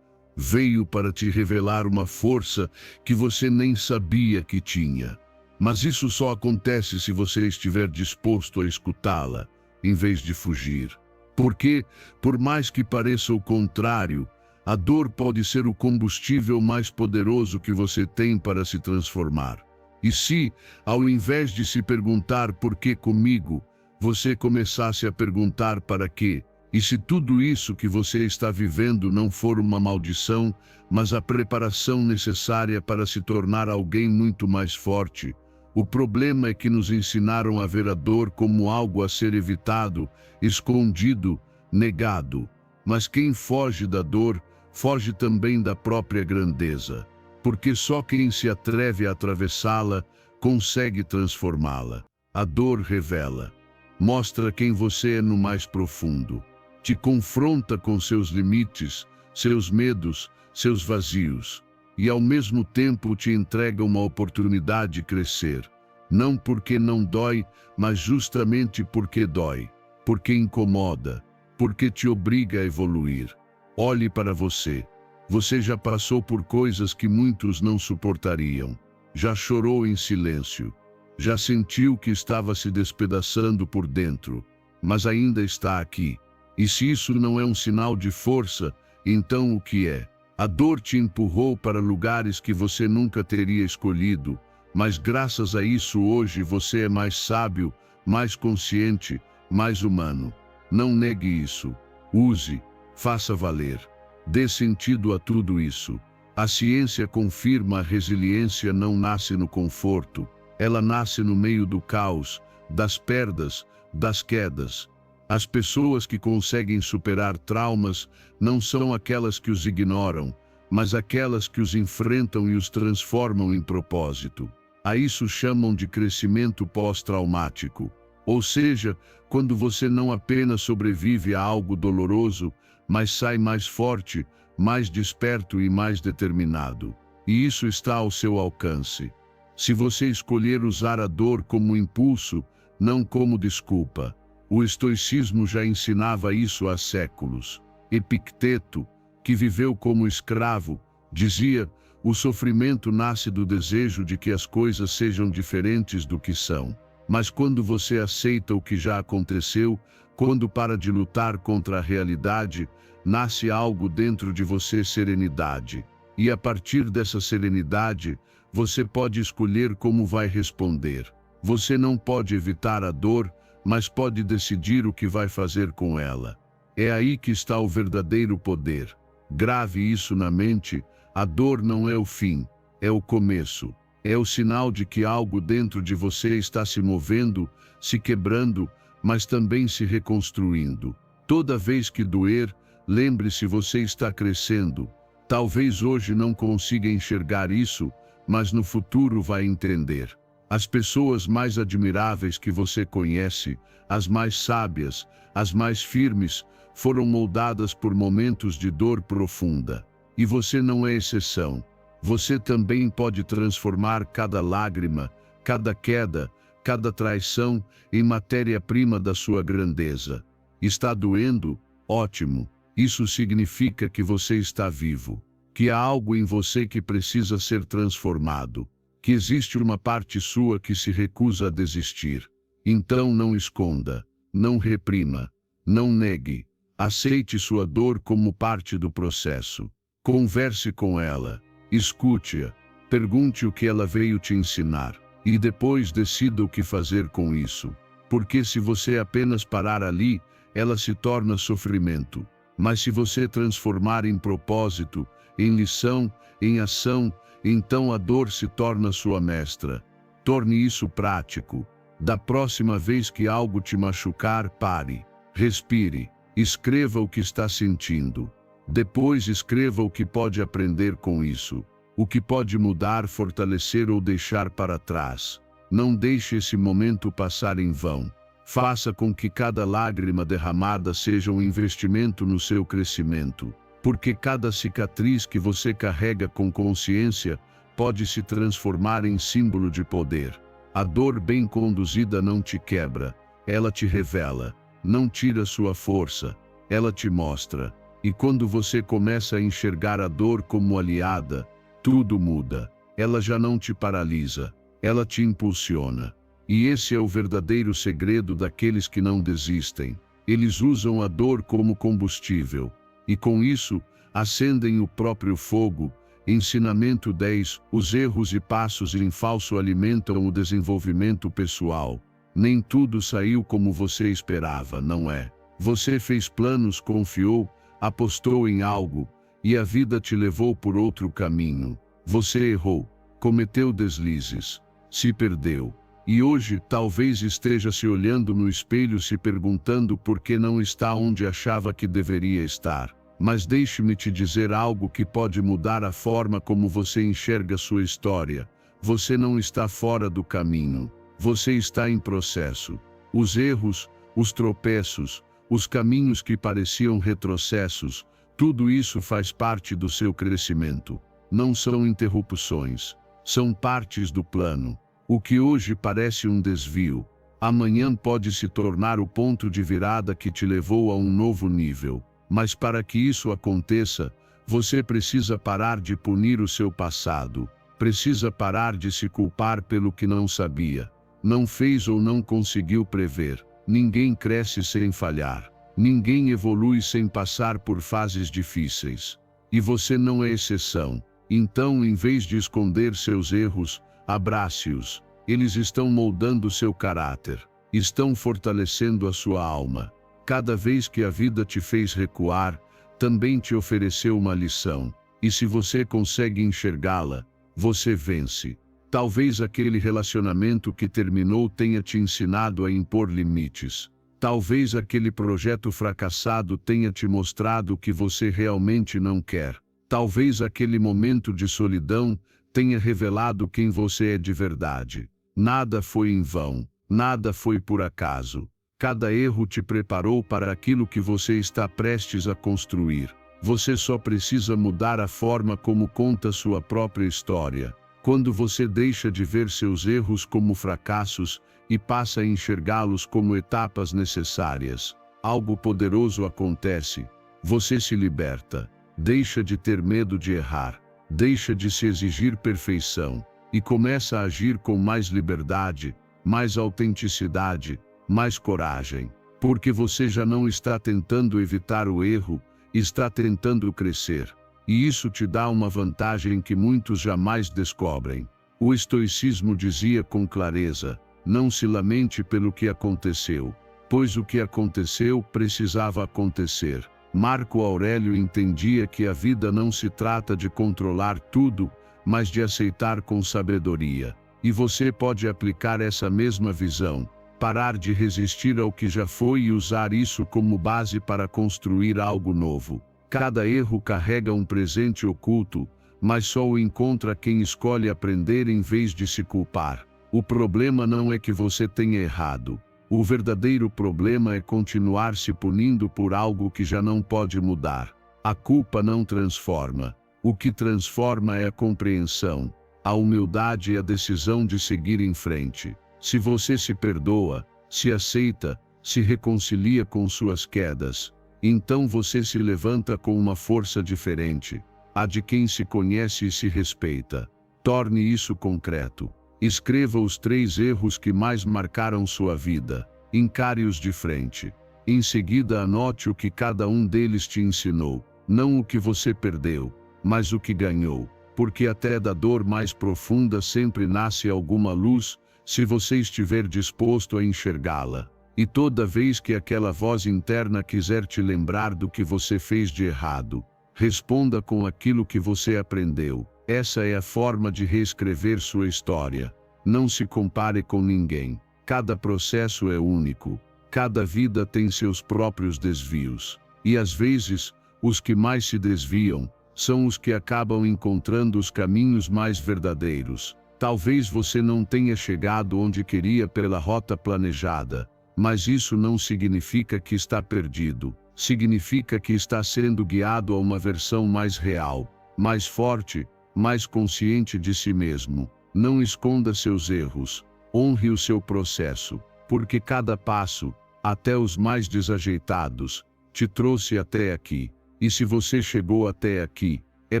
Veio para te revelar uma força que você nem sabia que tinha. Mas isso só acontece se você estiver disposto a escutá-la, em vez de fugir. Porque, por mais que pareça o contrário, a dor pode ser o combustível mais poderoso que você tem para se transformar. E se, ao invés de se perguntar por que comigo, você começasse a perguntar para quê? E se tudo isso que você está vivendo não for uma maldição, mas a preparação necessária para se tornar alguém muito mais forte? O problema é que nos ensinaram a ver a dor como algo a ser evitado, escondido, negado. Mas quem foge da dor, foge também da própria grandeza. Porque só quem se atreve a atravessá-la, consegue transformá-la. A dor revela. Mostra quem você é no mais profundo. Te confronta com seus limites, seus medos, seus vazios. E ao mesmo tempo te entrega uma oportunidade de crescer. Não porque não dói, mas justamente porque dói. Porque incomoda. Porque te obriga a evoluir. Olhe para você. Você já passou por coisas que muitos não suportariam. Já chorou em silêncio. Já sentiu que estava se despedaçando por dentro. Mas ainda está aqui. E se isso não é um sinal de força, então o que é? A dor te empurrou para lugares que você nunca teria escolhido, mas graças a isso hoje você é mais sábio, mais consciente, mais humano. Não negue isso. Use, faça valer. Dê sentido a tudo isso. A ciência confirma: a resiliência não nasce no conforto, ela nasce no meio do caos, das perdas, das quedas. As pessoas que conseguem superar traumas não são aquelas que os ignoram, mas aquelas que os enfrentam e os transformam em propósito. A isso chamam de crescimento pós-traumático. Ou seja, quando você não apenas sobrevive a algo doloroso, mas sai mais forte, mais desperto e mais determinado. E isso está ao seu alcance. Se você escolher usar a dor como impulso, não como desculpa. O estoicismo já ensinava isso há séculos. Epicteto, que viveu como escravo, dizia: o sofrimento nasce do desejo de que as coisas sejam diferentes do que são. Mas quando você aceita o que já aconteceu, quando para de lutar contra a realidade, nasce algo dentro de você: serenidade. E a partir dessa serenidade, você pode escolher como vai responder. Você não pode evitar a dor, mas pode decidir o que vai fazer com ela. É aí que está o verdadeiro poder. Grave isso na mente: a dor não é o fim, é o começo. É o sinal de que algo dentro de você está se movendo, se quebrando, mas também se reconstruindo. Toda vez que doer, lembre-se: você está crescendo. Talvez hoje não consiga enxergar isso, mas no futuro vai entender. As pessoas mais admiráveis que você conhece, as mais sábias, as mais firmes, foram moldadas por momentos de dor profunda. E você não é exceção. Você também pode transformar cada lágrima, cada queda, cada traição em matéria-prima da sua grandeza. Está doendo? Ótimo. Isso significa que você está vivo, que há algo em você que precisa ser transformado, que existe uma parte sua que se recusa a desistir. Então não esconda, não reprima, não negue. Aceite sua dor como parte do processo. Converse com ela, escute-a, pergunte o que ela veio te ensinar, e depois decida o que fazer com isso. Porque se você apenas parar ali, ela se torna sofrimento. Mas se você transformar em propósito, em lição, em ação, então a dor se torna sua mestra. Torne isso prático. Da próxima vez que algo te machucar, pare, respire, escreva o que está sentindo. Depois escreva o que pode aprender com isso, o que pode mudar, fortalecer ou deixar para trás. Não deixe esse momento passar em vão. Faça com que cada lágrima derramada seja um investimento no seu crescimento, porque cada cicatriz que você carrega com consciência pode se transformar em símbolo de poder. A dor bem conduzida não te quebra, ela te revela, não tira sua força, ela te mostra. E quando você começa a enxergar a dor como aliada, tudo muda. Ela já não te paralisa, ela te impulsiona. E esse é o verdadeiro segredo daqueles que não desistem. Eles usam a dor como combustível, e com isso, acendem o próprio fogo. Ensinamento 10. Os erros e passos em falso alimentam o desenvolvimento pessoal. Nem tudo saiu como você esperava, não é? Você fez planos, confiou, apostou em algo, e a vida te levou por outro caminho. Você errou, cometeu deslizes, se perdeu. E hoje talvez esteja se olhando no espelho se perguntando por que não está onde achava que deveria estar. Mas deixe-me te dizer algo que pode mudar a forma como você enxerga sua história. Você não está fora do caminho. Você está em processo. Os erros, os tropeços, os caminhos que pareciam retrocessos, tudo isso faz parte do seu crescimento. Não são interrupções. São partes do plano. O que hoje parece um desvio, amanhã pode se tornar o ponto de virada que te levou a um novo nível. Mas para que isso aconteça, você precisa parar de punir o seu passado, precisa parar de se culpar pelo que não sabia, não fez ou não conseguiu prever. Ninguém cresce sem falhar, ninguém evolui sem passar por fases difíceis. E você não é exceção. Então, em vez de esconder seus erros, abrace-os. Eles estão moldando seu caráter, estão fortalecendo a sua alma. Cada vez que a vida te fez recuar, também te ofereceu uma lição. E se você consegue enxergá-la, você vence. Talvez aquele relacionamento que terminou tenha te ensinado a impor limites. Talvez aquele projeto fracassado tenha te mostrado o que você realmente não quer. Talvez aquele momento de solidão tenha revelado quem você é de verdade. Nada foi em vão, nada foi por acaso. Cada erro te preparou para aquilo que você está prestes a construir. Você só precisa mudar a forma como conta sua própria história. Quando você deixa de ver seus erros como fracassos e passa a enxergá-los como etapas necessárias, algo poderoso acontece. Você se liberta, deixa de ter medo de errar, deixa de se exigir perfeição e começa a agir com mais liberdade, mais autenticidade, mais coragem, porque você já não está tentando evitar o erro, está tentando crescer. E isso te dá uma vantagem que muitos jamais descobrem. O estoicismo dizia com clareza: não se lamente pelo que aconteceu, pois o que aconteceu precisava acontecer. Marco Aurélio entendia que a vida não se trata de controlar tudo, mas de aceitar com sabedoria. E você pode aplicar essa mesma visão, parar de resistir ao que já foi e usar isso como base para construir algo novo. Cada erro carrega um presente oculto, mas só o encontra quem escolhe aprender em vez de se culpar. O problema não é que você tenha errado. O verdadeiro problema é continuar se punindo por algo que já não pode mudar. A culpa não transforma. O que transforma é a compreensão, a humildade e a decisão de seguir em frente. Se você se perdoa, se aceita, se reconcilia com suas quedas, então você se levanta com uma força diferente, a de quem se conhece e se respeita. Torne isso concreto. Escreva os 3 erros que mais marcaram sua vida. Encare-os de frente. Em seguida, anote o que cada um deles te ensinou. Não o que você perdeu, mas o que ganhou. Porque até da dor mais profunda sempre nasce alguma luz, se você estiver disposto a enxergá-la. E toda vez que aquela voz interna quiser te lembrar do que você fez de errado, responda com aquilo que você aprendeu. Essa é a forma de reescrever sua história. Não se compare com ninguém. Cada processo é único. Cada vida tem seus próprios desvios. E às vezes, os que mais se desviam são os que acabam encontrando os caminhos mais verdadeiros. Talvez você não tenha chegado onde queria pela rota planejada, mas isso não significa que está perdido. Significa que está sendo guiado a uma versão mais real, mais forte, mais consciente de si mesmo. Não esconda seus erros. Honre o seu processo, porque cada passo, até os mais desajeitados, te trouxe até aqui. E se você chegou até aqui, é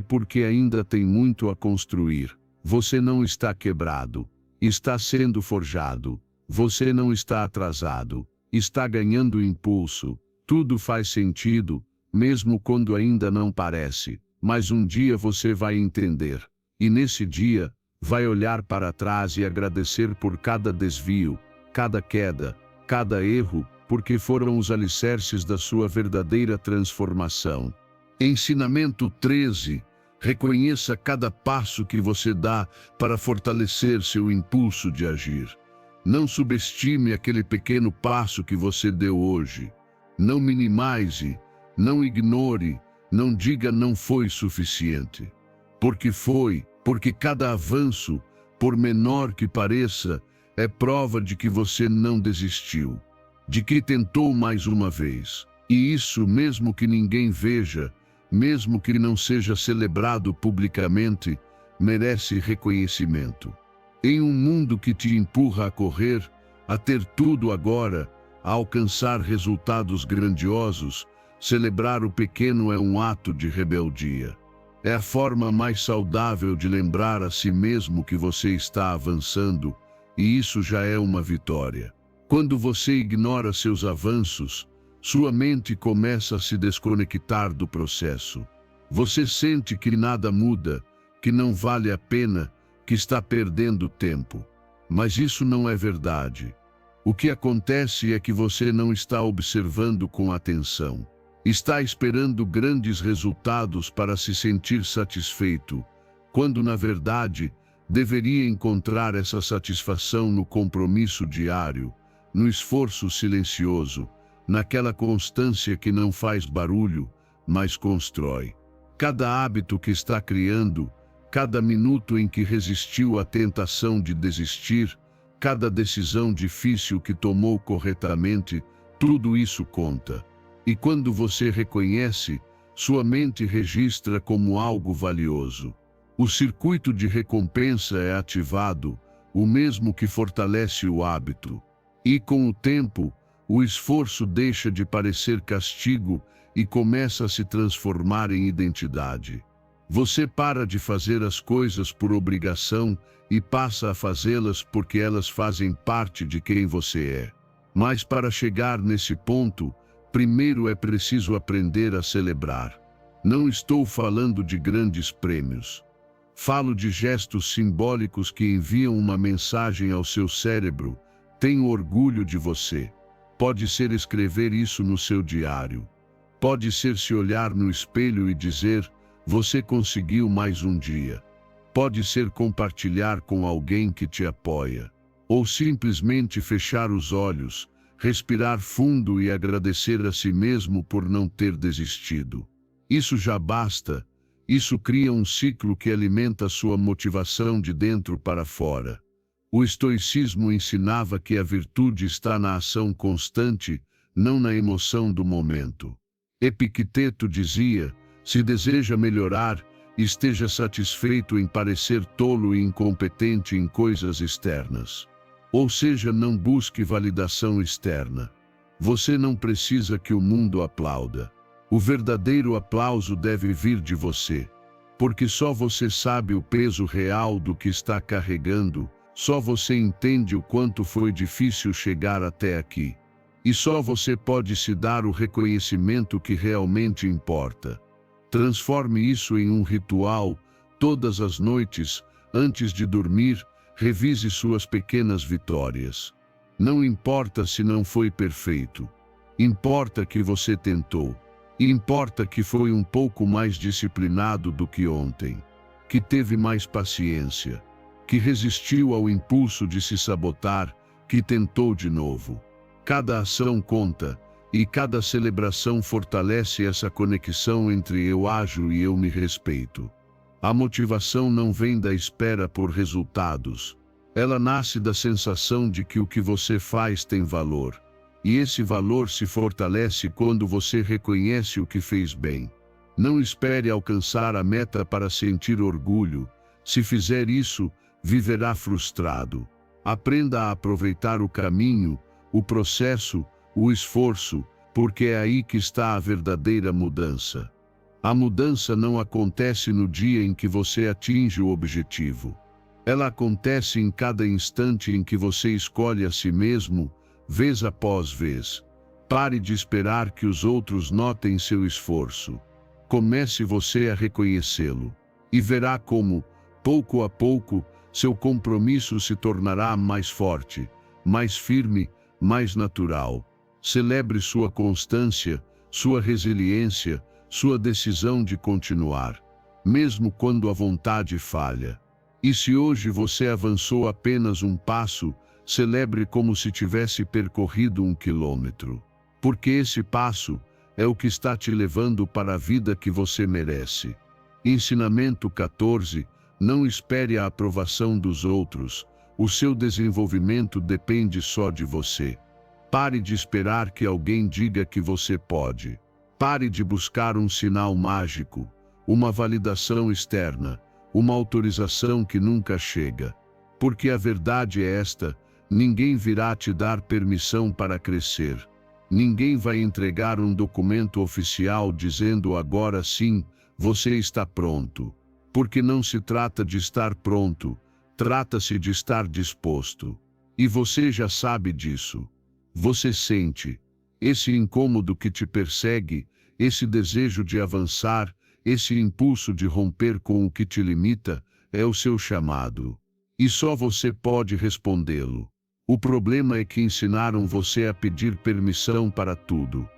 porque ainda tem muito a construir. Você não está quebrado. Está sendo forjado. Você não está atrasado. Está ganhando impulso. Tudo faz sentido, mesmo quando ainda não parece. Mas um dia você vai entender. E nesse dia, vai olhar para trás e agradecer por cada desvio, cada queda, cada erro, porque foram os alicerces da sua verdadeira transformação. Ensinamento 13. Reconheça cada passo que você dá para fortalecer seu impulso de agir. Não subestime aquele pequeno passo que você deu hoje. Não minimize, não ignore, não diga não foi suficiente. Porque foi, porque cada avanço, por menor que pareça, é prova de que você não desistiu, de que tentou mais uma vez. E isso mesmo que ninguém veja, mesmo que não seja celebrado publicamente, merece reconhecimento. Em um mundo que te empurra a correr, a ter tudo agora, a alcançar resultados grandiosos, celebrar o pequeno é um ato de rebeldia. É a forma mais saudável de lembrar a si mesmo que você está avançando, e isso já é uma vitória. Quando você ignora seus avanços, sua mente começa a se desconectar do processo. Você sente que nada muda, que não vale a pena, que está perdendo tempo. Mas isso não é verdade. O que acontece é que você não está observando com atenção. Está esperando grandes resultados para se sentir satisfeito, quando na verdade deveria encontrar essa satisfação no compromisso diário, no esforço silencioso, naquela constância que não faz barulho, mas constrói. Cada hábito que está criando, cada minuto em que resistiu à tentação de desistir, cada decisão difícil que tomou corretamente, tudo isso conta. E quando você reconhece, sua mente registra como algo valioso. O circuito de recompensa é ativado, o mesmo que fortalece o hábito. E com o tempo, o esforço deixa de parecer castigo e começa a se transformar em identidade. Você para de fazer as coisas por obrigação e passa a fazê-las porque elas fazem parte de quem você é. Mas para chegar nesse ponto, primeiro é preciso aprender a celebrar. Não estou falando de grandes prêmios. Falo de gestos simbólicos que enviam uma mensagem ao seu cérebro: tenho orgulho de você. Pode ser escrever isso no seu diário. Pode ser se olhar no espelho e dizer: você conseguiu mais um dia. Pode ser compartilhar com alguém que te apoia. Ou simplesmente fechar os olhos, respirar fundo e agradecer a si mesmo por não ter desistido. Isso já basta. Isso cria um ciclo que alimenta sua motivação de dentro para fora. O estoicismo ensinava que a virtude está na ação constante, não na emoção do momento. Epicteto dizia: se deseja melhorar, esteja satisfeito em parecer tolo e incompetente em coisas externas. Ou seja, não busque validação externa. Você não precisa que o mundo aplauda. O verdadeiro aplauso deve vir de você. Porque só você sabe o peso real do que está carregando, só você entende o quanto foi difícil chegar até aqui. E só você pode se dar o reconhecimento que realmente importa. Transforme isso em um ritual. Todas as noites, antes de dormir, revise suas pequenas vitórias. Não importa se não foi perfeito. Importa que você tentou. Importa que foi um pouco mais disciplinado do que ontem. Que teve mais paciência. Que resistiu ao impulso de se sabotar. Que tentou de novo. Cada ação conta. E cada celebração fortalece essa conexão entre eu ajo e eu me respeito. A motivação não vem da espera por resultados. Ela nasce da sensação de que o que você faz tem valor. E esse valor se fortalece quando você reconhece o que fez bem. Não espere alcançar a meta para sentir orgulho. Se fizer isso, viverá frustrado. Aprenda a aproveitar o caminho, o processo, o esforço, porque é aí que está a verdadeira mudança. A mudança não acontece no dia em que você atinge o objetivo. Ela acontece em cada instante em que você escolhe a si mesmo, vez após vez. Pare de esperar que os outros notem seu esforço. Comece você a reconhecê-lo. E verá como, pouco a pouco, seu compromisso se tornará mais forte, mais firme, mais natural. Celebre sua constância, sua resiliência, sua decisão de continuar, mesmo quando a vontade falha. E se hoje você avançou apenas um passo, celebre como se tivesse percorrido 1 quilômetro. Porque esse passo é o que está te levando para a vida que você merece. Ensinamento 14. Não espere a aprovação dos outros. O seu desenvolvimento depende só de você. Pare de esperar que alguém diga que você pode. Pare de buscar um sinal mágico, uma validação externa, uma autorização que nunca chega. Porque a verdade é esta: ninguém virá te dar permissão para crescer. Ninguém vai entregar um documento oficial dizendo agora sim, você está pronto. Porque não se trata de estar pronto, trata-se de estar disposto. E você já sabe disso. Você sente esse incômodo que te persegue, esse desejo de avançar, esse impulso de romper com o que te limita, é o seu chamado. E só você pode respondê-lo. O problema é que ensinaram você a pedir permissão para tudo.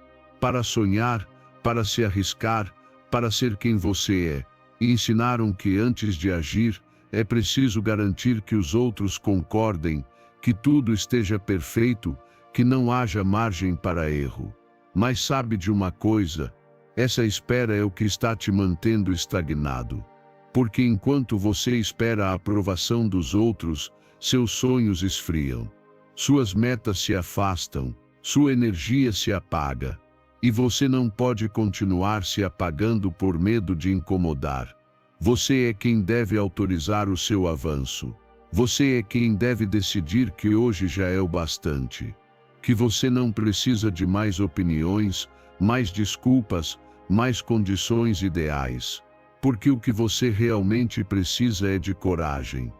Para sonhar, para se arriscar, para ser quem você é. E ensinaram que antes de agir, é preciso garantir que os outros concordem, que tudo esteja perfeito, que não haja margem para erro. Mas sabe de uma coisa? Essa espera é o que está te mantendo estagnado. Porque enquanto você espera a aprovação dos outros, seus sonhos esfriam. Suas metas se afastam, sua energia se apaga. E você não pode continuar se apagando por medo de incomodar. Você é quem deve autorizar o seu avanço. Você é quem deve decidir que hoje já é o bastante. Que você não precisa de mais opiniões, mais desculpas, mais condições ideais. Porque o que você realmente precisa é de coragem.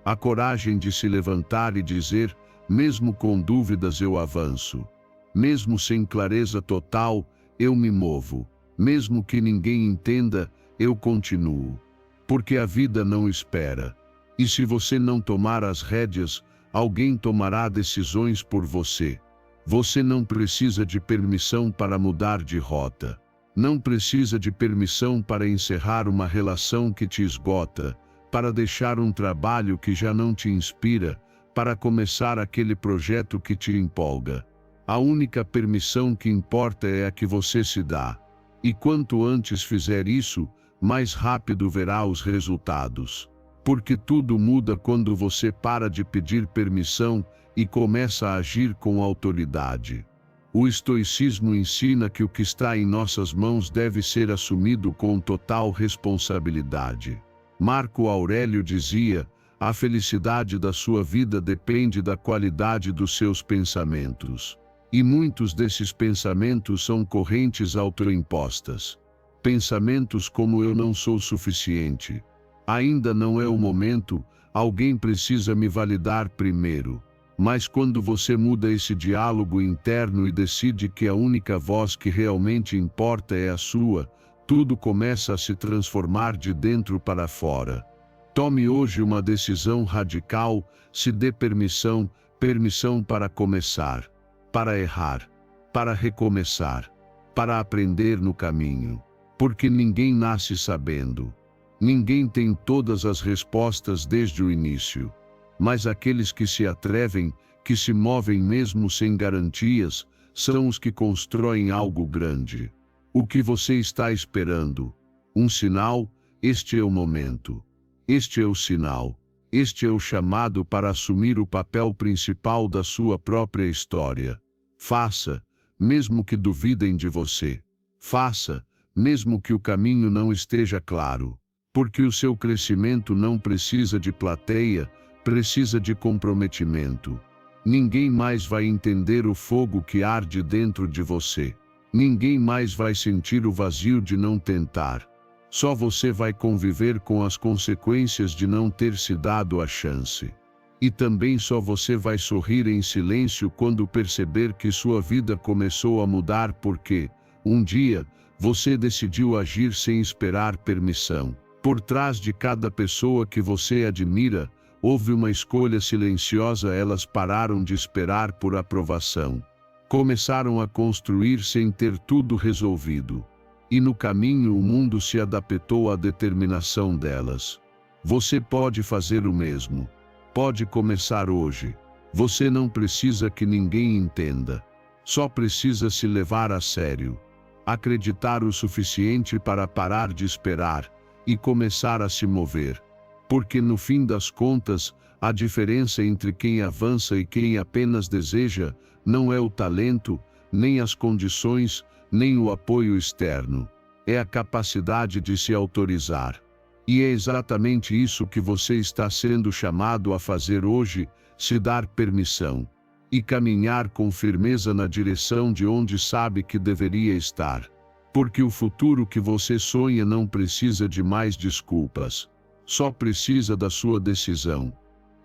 A coragem de se levantar e dizer: mesmo com dúvidas eu avanço. Mesmo sem clareza total, eu me movo. Mesmo que ninguém entenda, eu continuo. Porque a vida não espera. E se você não tomar as rédeas, alguém tomará decisões por você. Você não precisa de permissão para mudar de rota. Não precisa de permissão para encerrar uma relação que te esgota, para deixar um trabalho que já não te inspira, para começar aquele projeto que te empolga. A única permissão que importa é a que você se dá. E quanto antes fizer isso, mais rápido verá os resultados. Porque tudo muda quando você para de pedir permissão e começa a agir com autoridade. O estoicismo ensina que o que está em nossas mãos deve ser assumido com total responsabilidade. Marco Aurélio dizia: a felicidade da sua vida depende da qualidade dos seus pensamentos. E muitos desses pensamentos são correntes autoimpostas. Pensamentos como eu não sou suficiente. Ainda não é o momento, alguém precisa me validar primeiro. Mas quando você muda esse diálogo interno e decide que a única voz que realmente importa é a sua, tudo começa a se transformar de dentro para fora. Tome hoje uma decisão radical, se dê permissão para começar, para errar, para recomeçar, para aprender no caminho. Porque ninguém nasce sabendo. Ninguém tem todas as respostas desde o início. Mas aqueles que se atrevem, que se movem mesmo sem garantias, são os que constroem algo grande. O que você está esperando? Um sinal? Este é o momento. Este é o sinal. Este é o chamado para assumir o papel principal da sua própria história. Faça, mesmo que duvidem de você. Faça, mesmo que o caminho não esteja claro. Porque o seu crescimento não precisa de plateia, precisa de comprometimento. Ninguém mais vai entender o fogo que arde dentro de você. Ninguém mais vai sentir o vazio de não tentar. Só você vai conviver com as consequências de não ter se dado a chance. E também só você vai sorrir em silêncio quando perceber que sua vida começou a mudar porque, um dia, você decidiu agir sem esperar permissão. Por trás de cada pessoa que você admira, houve uma escolha silenciosa. Elas pararam de esperar por aprovação. Começaram a construir sem ter tudo resolvido. E no caminho o mundo se adaptou à determinação delas. Você pode fazer o mesmo. Pode começar hoje. Você não precisa que ninguém entenda. Só precisa se levar a sério. Acreditar o suficiente para parar de esperar e começar a se mover. Porque no fim das contas, a diferença entre quem avança e quem apenas deseja não é o talento, nem as condições, nem o apoio externo. É a capacidade de se autorizar. E é exatamente isso que você está sendo chamado a fazer hoje, se dar permissão. E caminhar com firmeza na direção de onde sabe que deveria estar. Porque o futuro que você sonha não precisa de mais desculpas. Só precisa da sua decisão.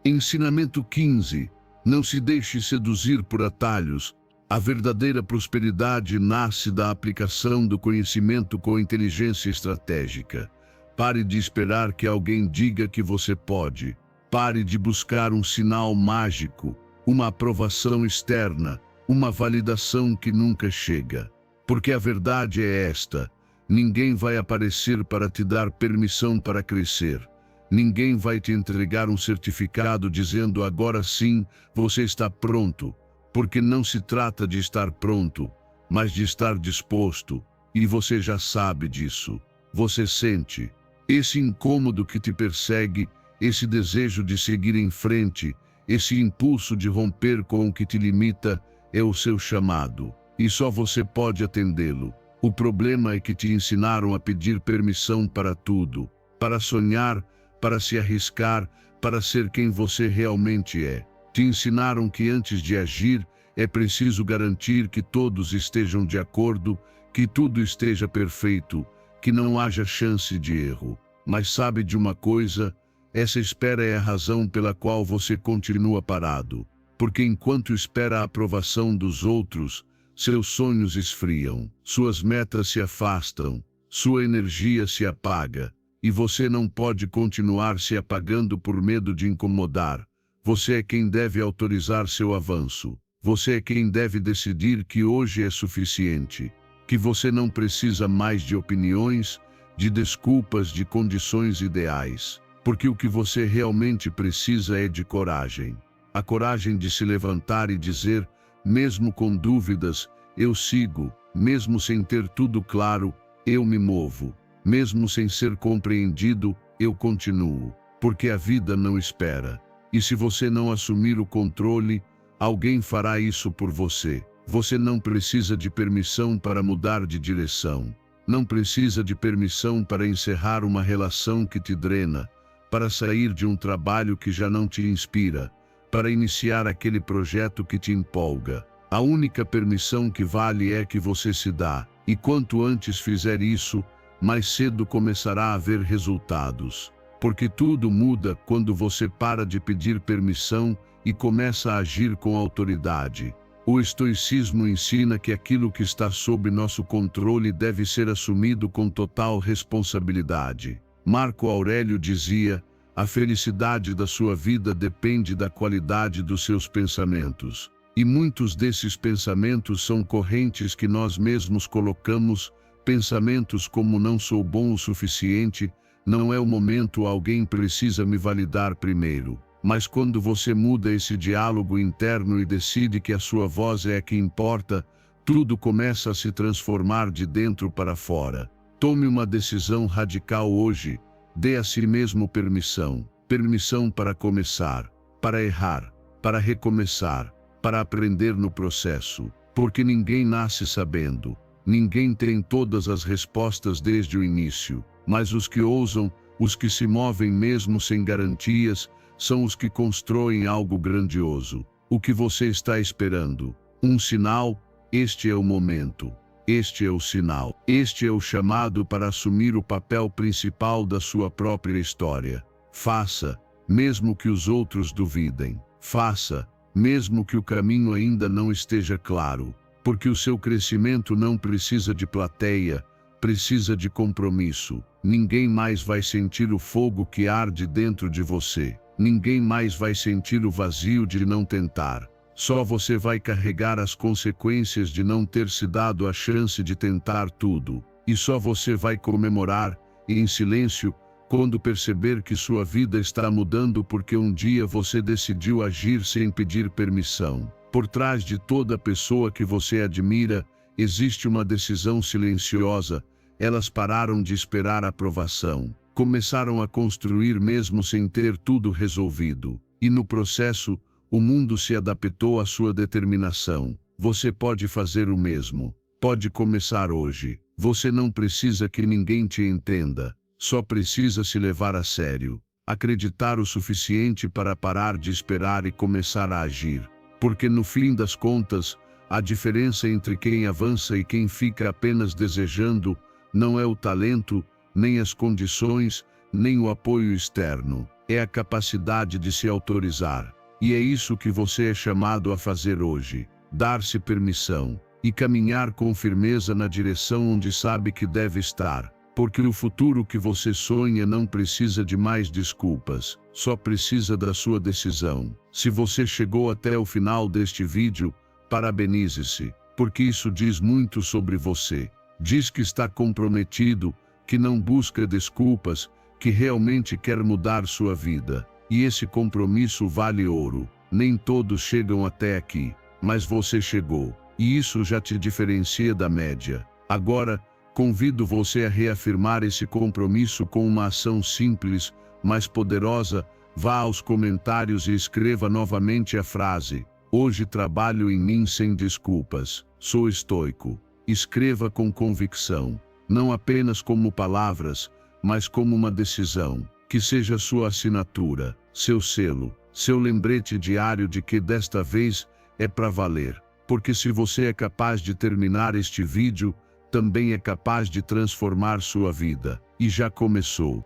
Ensinamento 15. Não se deixe seduzir por atalhos. A verdadeira prosperidade nasce da aplicação do conhecimento com inteligência estratégica. Pare de esperar que alguém diga que você pode. Pare de buscar um sinal mágico, uma aprovação externa, uma validação que nunca chega. Porque a verdade é esta: ninguém vai aparecer para te dar permissão para crescer. Ninguém vai te entregar um certificado dizendo agora sim, você está pronto. Porque não se trata de estar pronto, mas de estar disposto. E você já sabe disso. Você sente esse incômodo que te persegue, esse desejo de seguir em frente, esse impulso de romper com o que te limita, é o seu chamado. E só você pode atendê-lo. O problema é que te ensinaram a pedir permissão para tudo, para sonhar, para se arriscar, para ser quem você realmente é. Te ensinaram que antes de agir, é preciso garantir que todos estejam de acordo, que tudo esteja perfeito, que não haja chance de erro. Mas sabe de uma coisa? Essa espera é a razão pela qual você continua parado. Porque enquanto espera a aprovação dos outros, seus sonhos esfriam, suas metas se afastam, sua energia se apaga, e você não pode continuar se apagando por medo de incomodar. Você é quem deve autorizar seu avanço. Você é quem deve decidir que hoje é suficiente, que você não precisa mais de opiniões, de desculpas, de condições ideais. Porque o que você realmente precisa é de coragem. A coragem de se levantar e dizer, mesmo com dúvidas, eu sigo, mesmo sem ter tudo claro, eu me movo, mesmo sem ser compreendido, eu continuo, porque a vida não espera. E se você não assumir o controle, alguém fará isso por você. Você não precisa de permissão para mudar de direção. Não precisa de permissão para encerrar uma relação que te drena, para sair de um trabalho que já não te inspira, para iniciar aquele projeto que te empolga. A única permissão que vale é que você se dá, e quanto antes fizer isso, mais cedo começará a haver resultados. Porque tudo muda quando você para de pedir permissão e começa a agir com autoridade. O estoicismo ensina que aquilo que está sob nosso controle deve ser assumido com total responsabilidade. Marco Aurélio dizia, a felicidade da sua vida depende da qualidade dos seus pensamentos. E muitos desses pensamentos são correntes que nós mesmos colocamos, pensamentos como não sou bom o suficiente, não é o momento, alguém precisa me validar primeiro. Mas quando você muda esse diálogo interno e decide que a sua voz é a que importa, tudo começa a se transformar de dentro para fora. Tome uma decisão radical hoje, Dê a si mesmo permissão. Permissão para começar, para errar, para recomeçar, para aprender no processo. Porque ninguém nasce sabendo. Ninguém tem todas as respostas desde o início. Mas os que ousam, os que se movem mesmo sem garantias, são os que constroem algo grandioso. O que você está esperando? Um sinal? Este é o momento. Este é o sinal. Este é o chamado para assumir o papel principal da sua própria história. Faça, mesmo que os outros duvidem. Faça, mesmo que o caminho ainda não esteja claro. Porque o seu crescimento não precisa de plateia, precisa de compromisso. Ninguém mais vai sentir o fogo que arde dentro de você. Ninguém mais vai sentir o vazio de não tentar. Só você vai carregar as consequências de não ter se dado a chance de tentar tudo. E só você vai comemorar, e em silêncio, quando perceber que sua vida está mudando porque um dia você decidiu agir sem pedir permissão. Por trás de toda pessoa que você admira, existe uma decisão silenciosa. Elas pararam de esperar aprovação. Começaram a construir mesmo sem ter tudo resolvido. E no processo, o mundo se adaptou à sua determinação. Você pode fazer o mesmo. Pode começar hoje. Você não precisa que ninguém te entenda. Só precisa se levar a sério. Acreditar o suficiente para parar de esperar e começar a agir. Porque no fim das contas, a diferença entre quem avança e quem fica apenas desejando não é o talento, nem as condições, nem o apoio externo. É a capacidade de se autorizar. E é isso que você é chamado a fazer hoje. Dar-se permissão e caminhar com firmeza na direção onde sabe que deve estar. Porque o futuro que você sonha não precisa de mais desculpas, só precisa da sua decisão. Se você chegou até o final deste vídeo, parabenize-se, porque isso diz muito sobre você. Diz que está comprometido, que não busca desculpas, que realmente quer mudar sua vida. E esse compromisso vale ouro. Nem todos chegam até aqui, mas você chegou. E isso já te diferencia da média. Agora, convido você a reafirmar esse compromisso com uma ação simples, mas poderosa. Vá aos comentários e escreva novamente a frase: hoje trabalho em mim sem desculpas, sou estoico. Escreva com convicção, não apenas como palavras, mas como uma decisão. Que seja sua assinatura, seu selo, seu lembrete diário de que desta vez é para valer. Porque se você é capaz de terminar este vídeo, também é capaz de transformar sua vida. E já começou.